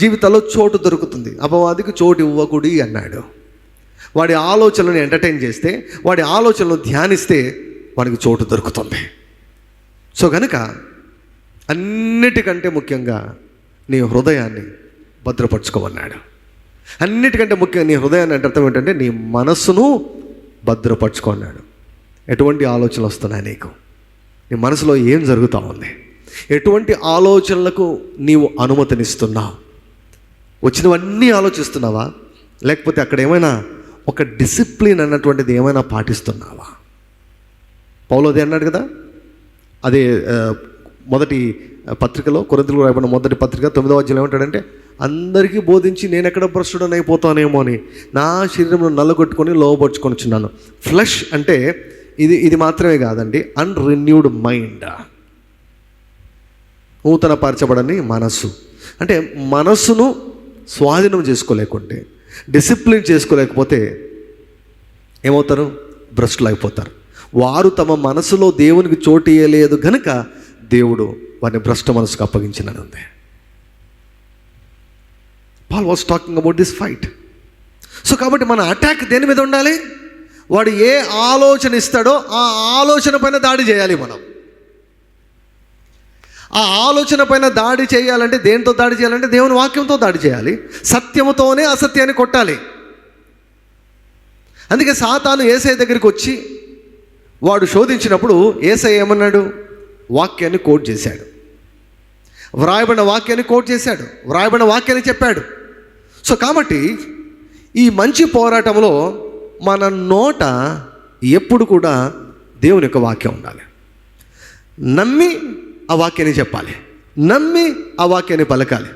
జీవితంలో చోటు దొరుకుతుంది. అపవాదికి చోటు ఇవ్వకుడి అన్నాడు. వాడి ఆలోచనలను ఎంటర్టైన్ చేస్తే, వాడి ఆలోచనలను ధ్యానిస్తే వాడికి చోటు దొరుకుతుంది. సో కనుక అన్నిటికంటే ముఖ్యంగా నీ హృదయాన్ని భద్రపరచుకోమన్నాడు. అన్నిటికంటే ముఖ్యంగా నీ హృదయాన్ని అంటే అర్థం ఏంటంటే నీ మనస్సును భద్రపరచుకున్నాడు. ఎటువంటి ఆలోచనలు వస్తున్నాయి నీకు? నీ మనసులో ఏం జరుగుతూ ఉంది? ఎటువంటి ఆలోచనలకు నీవు అనుమతినిస్తున్నావు? వచ్చినవన్నీ ఆలోచిస్తున్నావా? లేకపోతే అక్కడ ఏమైనా ఒక డిసిప్లిన్ అన్నటువంటిది ఏమైనా పాటిస్తున్నావా? పౌలు అదే అన్నాడు కదా, అదే మొదటి పత్రికలో, కొరింథీయులకు రాయబడిన మొదటి పత్రిక 9వ అధ్యాయంలో ఏమంటాడంటే, అందరికీ బోధించి నేను ఎక్కడ భ్రష్టుడని అయిపోతానేమో అని నా శరీరంలో నల్లగొట్టుకొని లోబర్చుకొనిచున్నాను. ఫ్లెష్ అంటే ఇది మాత్రమే కాదండి, అన్రిన్యూడ్ మైండ్, నూతన పరచబడని మనస్సు. అంటే మనస్సును స్వాధీనం చేసుకోలేకుంటే, డిసిప్లిన్ చేసుకోలేకపోతే ఏమవుతారు? భ్రష్టులు అయిపోతారు. వారు తమ మనసులో దేవునికి చోటు ఇయ్యలేదు కనుక దేవుడు వారిని భ్రష్ట మనసుకు అప్పగించినని ఉంది. Paul was talking about this fight. So కాబట్టి మన అటాక్ దేని మీద ఉండాలి? వాడు ఏ ఆలోచన ఇస్తాడో ఆ ఆలోచన పైన దాడి చేయాలి. మనం ఆ ఆలోచన పైన దాడి చేయాలంటే దేనితో దాడి చేయాలంటే దేవుని వాక్యంతో దాడి చేయాలి. సత్యముతోనే అసత్యాన్ని కొట్టాలి. అందుకే సాతాను యేసయ్య దగ్గరికి వచ్చి వాడు శోధించినప్పుడు యేసయ్య ఏమన్నాడు? వాక్యాన్ని కోట్ చేశాడు, వ్రాయబడిన వాక్యాన్ని కోట్ చేశాడు, వ్రాయబడిన వాక్యాన్ని చెప్పాడు. సో కాబట్టి ఈ మంచి పోరాటంలో మన నోట ఎప్పుడు కూడా దేవుని యొక్క వాక్యం ఉండాలి. నమ్మి ఆ వాక్యాన్ని చెప్పాలి, నమ్మి ఆ వాక్యాన్ని పలకాలి,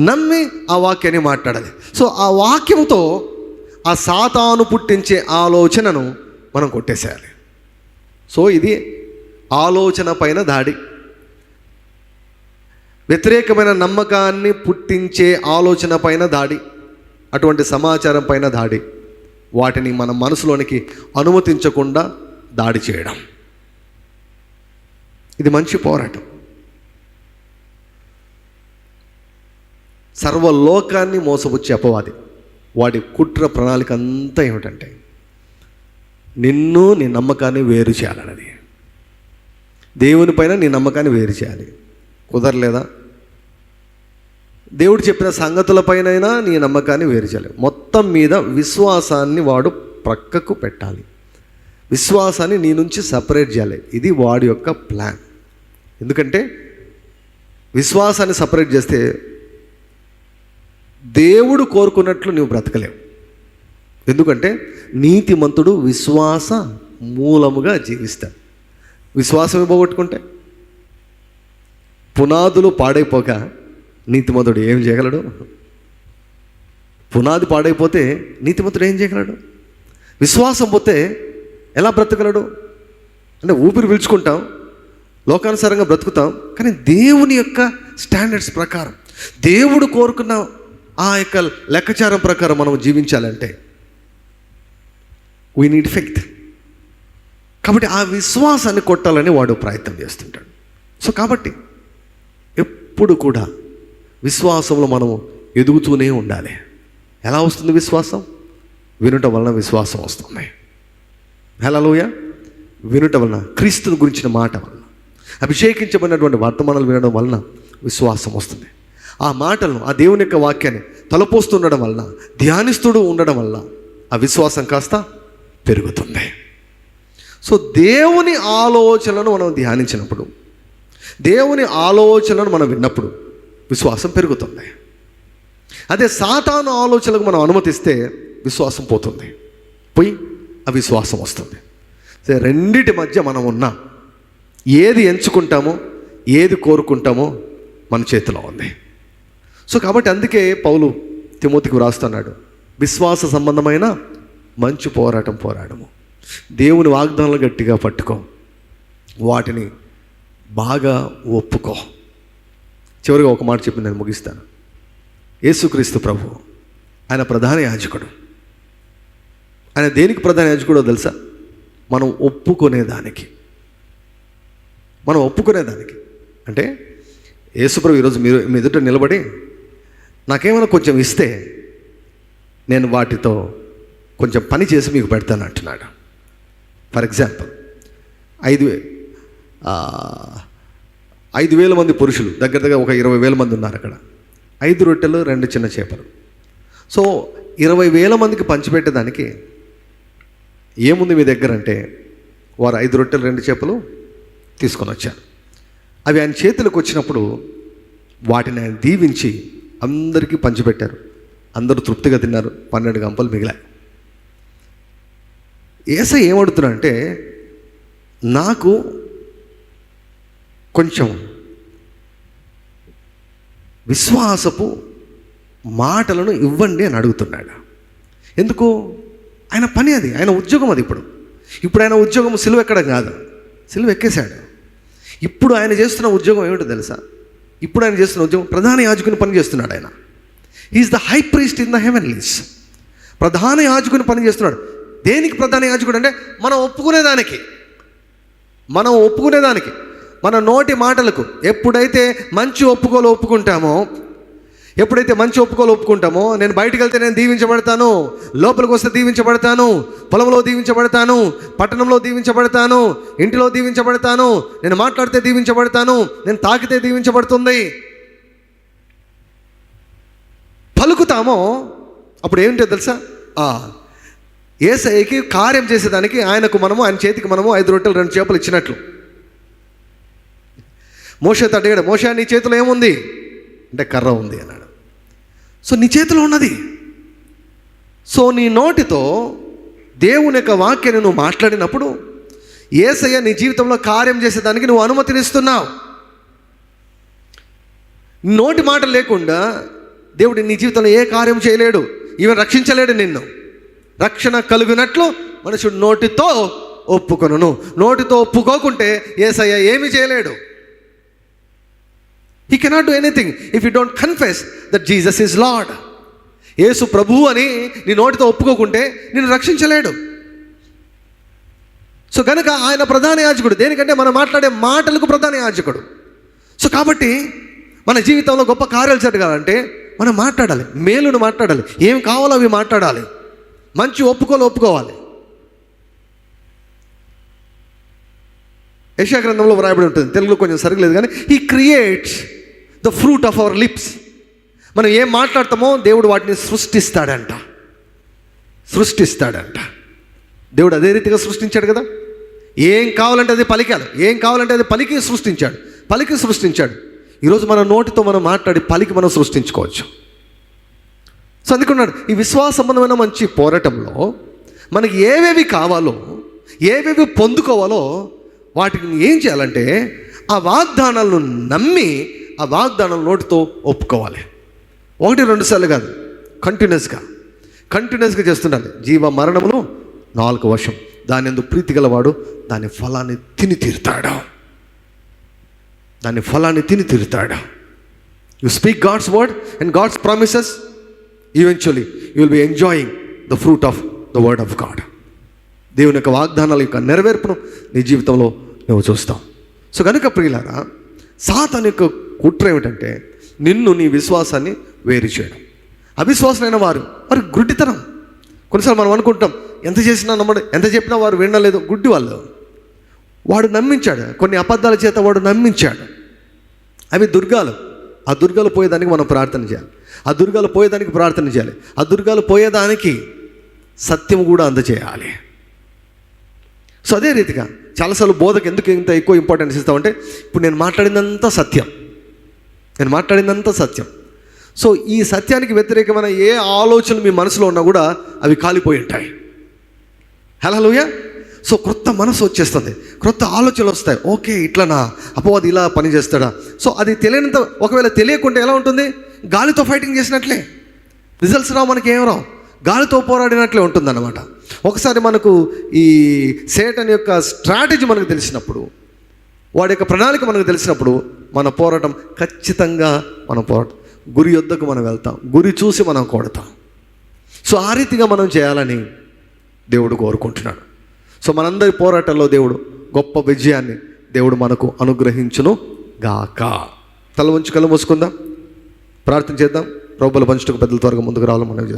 నమ్మి ఆ వాక్యాన్ని మాట్లాడాలి. సో ఆ వాక్యంతో ఆ సాతాను పుట్టించే ఆలోచనను మనం కొట్టేసేయాలి. సో ఇది ఆలోచన పైన దాడి, వ్యతిరేకమైన నమ్మకాన్ని పుట్టించే ఆలోచన పైన దాడి, అటువంటి సమాచారం పైన దాడి, వాటిని మన మనసులోనికి అనుమతించకుండా దాడి చేయడం. ఇది మంచి పోరాటం. సర్వలోకాన్ని మోసపుచ్చే అపవాది వాడి కుట్ర ప్రణాళిక అంతా ఏమిటంటే నిన్ను, నీ నమ్మకాన్ని వేరు చేయాలన్నది. దేవుని పైన నీ నమ్మకాన్ని వేరు చేయాలి. కుదరలేదా? దేవుడు చెప్పిన సంగతులపైనైనా నీ నమ్మకాన్ని వేరు చేయాలి. మొత్తం మీద విశ్వాసాన్ని వాడు ప్రక్కకు పెట్టాలి, విశ్వాసాన్ని నీ నుంచి సపరేట్ చేయాలి. ఇది వాడి యొక్క ప్లాన్. ఎందుకంటే విశ్వాసాన్ని సపరేట్ చేస్తే దేవుడు కోరుకున్నట్లు నువ్వు బ్రతకలేవు. ఎందుకంటే నీతిమంతుడు విశ్వాస మూలముగా జీవిస్తాడు. విశ్వాసం పోగొట్టుకుంటే, పునాదులు పాడైపోక నీతిమంతుడు ఏం చేయగలడు? పునాది పాడైపోతే నీతిమంతుడు ఏం చేయగలడు? విశ్వాసం పోతే ఎలా బ్రతకగలడు? అంటే ఊపిరి పీల్చుకుంటాం, లోకానుసారంగా బ్రతుకుతాం, కానీ దేవుని యొక్క స్టాండర్డ్స్ ప్రకారం, దేవుడు కోరుకున్న ఆ యొక్క లెక్కచారం ప్రకారం మనం జీవించాలంటే వీ నీడ్ ఫెయిత్. కాబట్టి ఆ విశ్వాసాన్ని కొట్టాలని వాడు ప్రయత్నం చేస్తుంటాడు. సో కాబట్టి ఎప్పుడు కూడా విశ్వాసంలో మనము ఎదుగుతూనే ఉండాలి. ఎలా వస్తుంది విశ్వాసం? వినుట వలన విశ్వాసం వస్తుంది. హల్లెలూయా. వినుట వలన, క్రీస్తుని గురించిన మాట వలన, అభిషేకించబడినటువంటి వర్తమానాలు వినడం వలన విశ్వాసం వస్తుంది. ఆ మాటలను, ఆ దేవుని యొక్క వాక్యాన్ని తలపోస్తుండడం వలన, ధ్యానిస్తుడు ఉండడం వలన ఆ విశ్వాసం కాస్త పెరుగుతుంది. సో దేవుని ఆలోచనలను మనం ధ్యానించినప్పుడు, దేవుని ఆలోచనలను మనం విన్నప్పుడు విశ్వాసం పెరుగుతుంది. అదే సాతాను ఆలోచనలకు మనం అనుమతిస్తే విశ్వాసం పోతుంది, పోయి అవిశ్వాసం వస్తుంది. సో రెండిటి మధ్య మనం ఉన్నాం. ఏది ఎంచుకుంటామో, ఏది కోరుకుంటామో మన చేతిలో ఉంది. సో కాబట్టి అందుకే పౌలు తిమోతికి వ్రాస్తున్నాడు, విశ్వాస సంబంధమైన మంచి పోరాటం పోరాడము, దేవుని వాగ్దానాలు గట్టిగా పట్టుకో, వాటిని బాగా ఒప్పుకో. చివరిగా ఒక మాట చెప్పి నేను ముగిస్తాను. యేసుక్రీస్తు ప్రభు, ఆయన ప్రధాన యాజకుడు. ఆయన దేనికి ప్రధాన యాజకుడో తెలుసా? మనం ఒప్పుకునేదానికి. అంటే యేసుప్రభు ఈరోజు మీ ఎదుట నిలబడి నాకేమైనా కొంచెం ఇస్తే నేను వాటితో కొంచెం పని చేసి మీకు పెడతాను అంటున్నాడు. ఫర్ ఎగ్జాంపుల్ 5,000 మంది పురుషులు, దగ్గర ఒక 20,000 మంది ఉన్నారు అక్కడ. 5 రొట్టెలు 2 చిన్న చేపలు. సో 20,000 మందికి పంచిపెట్టేదానికి ఏముంది మీ దగ్గర అంటే, వారు 5 రొట్టెలు 2 చేపలు తీసుకొని వచ్చారు. అవి ఆయన చేతులకు వచ్చినప్పుడు వాటిని ఆయన దీవించి అందరికీ పంచిపెట్టారు. అందరూ తృప్తిగా తిన్నారు. 12 గంపలు మిగిలాయి. యేసయ్య ఏమడుగుతున్నాడంటే, నాకు కొంచెం విశ్వాసపు మాటలను ఇవ్వండి అని అడుగుతున్నాడు. ఎందుకు? ఆయన పని అది, ఆయన ఉద్యోగం అది. ఇప్పుడు ఆయన ఉద్యోగం సిలువ ఎక్కడం కాదు, సిలువ ఎక్కేశాడు. ఇప్పుడు ఆయన చేస్తున్న ఉద్యోగం ఏమిటో తెలుసా? ఇప్పుడు ఆయన చేస్తున్న ఉద్యోగం ప్రధాన యాజకుని పని చేస్తున్నాడు. ఆయన is the high priest in the heavenlies. ప్రధాన యాజకుని పని చేస్తున్నాడు. దేనికి ప్రధాన యాజకుడు అంటే మనం ఒప్పుకునేదానికి, మన నోటి మాటలకు ఎప్పుడైతే మంచి ఒప్పుకుంటామో, నేను బయటికి వెళ్తే నేను దీవించబడతాను, లోపలికి వస్తే దీవించబడతాను, పొలంలో దీవించబడతాను, పట్టణంలో దీవించబడతాను, ఇంటిలో దీవించబడతాను, నేను మాట్లాడితే దీవించబడతాను, నేను తాకితే దీవించబడుతుంది, పలుకుతామో అప్పుడు ఏంటో తెలుసా? యేసయ్యకి కార్యం చేసేదానికి ఆయన చేతికి 5 రొట్టెలు 2 చేపలు ఇచ్చినట్లు మోషేతో అడిగాడు, మోషే నీ చేతిలో ఏముంది అంటే కర్ర ఉంది అన్నాడు. సో నీ చేతిలో ఉన్నది. సో నీ నోటితో దేవుని యొక్క వాక్యాన్ని నువ్వు మాట్లాడినప్పుడు యేసయ్య నీ జీవితంలో కార్యం చేసేదానికి నువ్వు అనుమతినిస్తున్నావు. నోటి మాట లేకుండా దేవుడు నీ జీవితంలో ఏ కార్యం చేయలేడు, ఈవెన్ రక్షించలేడు. నిన్ను రక్షణ కలుగునట్లు మనుషుడు నోటితో ఒప్పుకొనును. నోటితో ఒప్పుకోకుంటే యేసయ్య ఏమీ చేయలేడు. He cannot do anything if you don't confess that Jesus is Lord. యేసు ప్రభువు అని నీ నోటితో ఒప్పుకోకుంటే నిన్ను రక్షించలేడు. సో కనుక ఆయన ప్రధాన యాజకుడు. దేనికంటే మనం మాట్లాడే మాటలకు ప్రధాన యాజకుడు. సో కాబట్టి మన జీవితంలో గొప్ప కార్యాలు జరగాలంటే మనం మాట్లాడాలి, మేలును మాట్లాడాలి, ఏం కావాలో అవి మాట్లాడాలి, మంచి ఒప్పుకోవాలి. యెషయా గ్రంథంలో వ్రాయబడి ఉంటుంది, తెలుగులో కొంచెం సరిగ్లేదు కానీ, he creates the fruit of our lips. మనం ఏం మాట్లాడతామో దేవుడు వాటిని సృష్టిస్తాడంట. దేవుడు అదే రీతిగా సృష్టించాడు కదా. ఏం కావాలంటే అది పలికాలి, ఏం కావాలంటే అది పలికి సృష్టించాడు. ఈరోజు మన నోటితో మనం మాట్లాడి పలికి మనం సృష్టించుకోవచ్చు. సో అందుకున్నాడు ఈ విశ్వాస సంబంధమైన మంచి పోరాటంలో మనకి ఏవేవి కావాలో, ఏవేవి పొందుకోవాలో వాటిని ఏం చేయాలంటే ఆ వాగ్దానాలను నమ్మి ఆ వాగ్దానం నోటితో ఒప్పుకోవాలి. 1-2 సార్లు కాదు, కంటిన్యూస్గా చేస్తుండాలి. జీవ మరణములు 4 వశం, దాని యందు ప్రీతి గలవాడు దాని ఫలాన్ని తిని తీరుతాడు. You speak God's word and God's promises, eventually you will be enjoying the fruit of the word of God. దేవుని యొక్క వాగ్దానాల యొక్క నెరవేర్పును నీ జీవితంలో నువ్వు చూస్తావు. సో కనుక ప్రియులారా, సాతాను యొక్క కుట్ర ఏమిటంటే నిన్ను నీ విశ్వాసాన్ని వేరు చేయడం. అవిశ్వాసులైన వారు గుడ్డితనం. కొన్నిసార్లు మనం అనుకుంటాం ఎంత చేసినా నమ్మడు, ఎంత చెప్పినా వారు వినలేదు, గుడ్డి వాళ్ళు. వాడు నమ్మించాడు, కొన్ని అబద్ధాల చేత వాడు నమ్మించాడు. అవి దుర్గాలు. ఆ దుర్గాలు పోయేదానికి మనం ప్రార్థన చేయాలి. ఆ దుర్గాలు పోయేదానికి సత్యం కూడా అందజేయాలి. సో అదే రీతిగా చాలాసార్లు బోధకు ఎందుకు ఇంత ఎక్కువ ఇంపార్టెన్స్ ఇస్తామంటే, ఇప్పుడు నేను మాట్లాడిందంతా సత్యం. సో ఈ సత్యానికి వ్యతిరేకమైన ఏ ఆలోచనలు మీ మనసులో ఉన్నా కూడా అవి కాలిపోయి ఉంటాయి. హల్లెలూయా. సో క్రొత్త మనసు వచ్చేస్తుంది, క్రొత్త ఆలోచనలు వస్తాయి. ఓకే, ఇట్లనా, అపవాది ఇలా పని చేస్తాడా? సో అది తెలియనంత, ఒకవేళ తెలియకుంటే ఎలా ఉంటుంది? గాలితో ఫైటింగ్ చేసినట్లే, రిజల్ట్స్ రావు, మనకి ఏం రావు, గాలితో పోరాడినట్లే ఉంటుందన్నమాట. ఒకసారి మనకు ఈ సేటన్ యొక్క స్ట్రాటజీ మనకు తెలిసినప్పుడు, వాడి యొక్క ప్రణాళిక మనకు తెలిసినప్పుడు మన పోరాటం ఖచ్చితంగా గురి యొద్దకు మనం వెళ్తాం, గురి చూసి మనం కొడతాం. సో ఆ రీతిగా మనం చేయాలని దేవుడు కోరుకుంటున్నాడు. సో మనందరి పోరాటంలో దేవుడు గొప్ప విజయాన్ని దేవుడు మనకు అనుగ్రహించును గాక. తల వంచి కళ్ళు మూసుకుందాం, ప్రార్థన చేద్దాం. ప్రభువుల పంచుటకు పెద్దల త్వరగా ముందుకు రావాలని మనం చేస్తాం.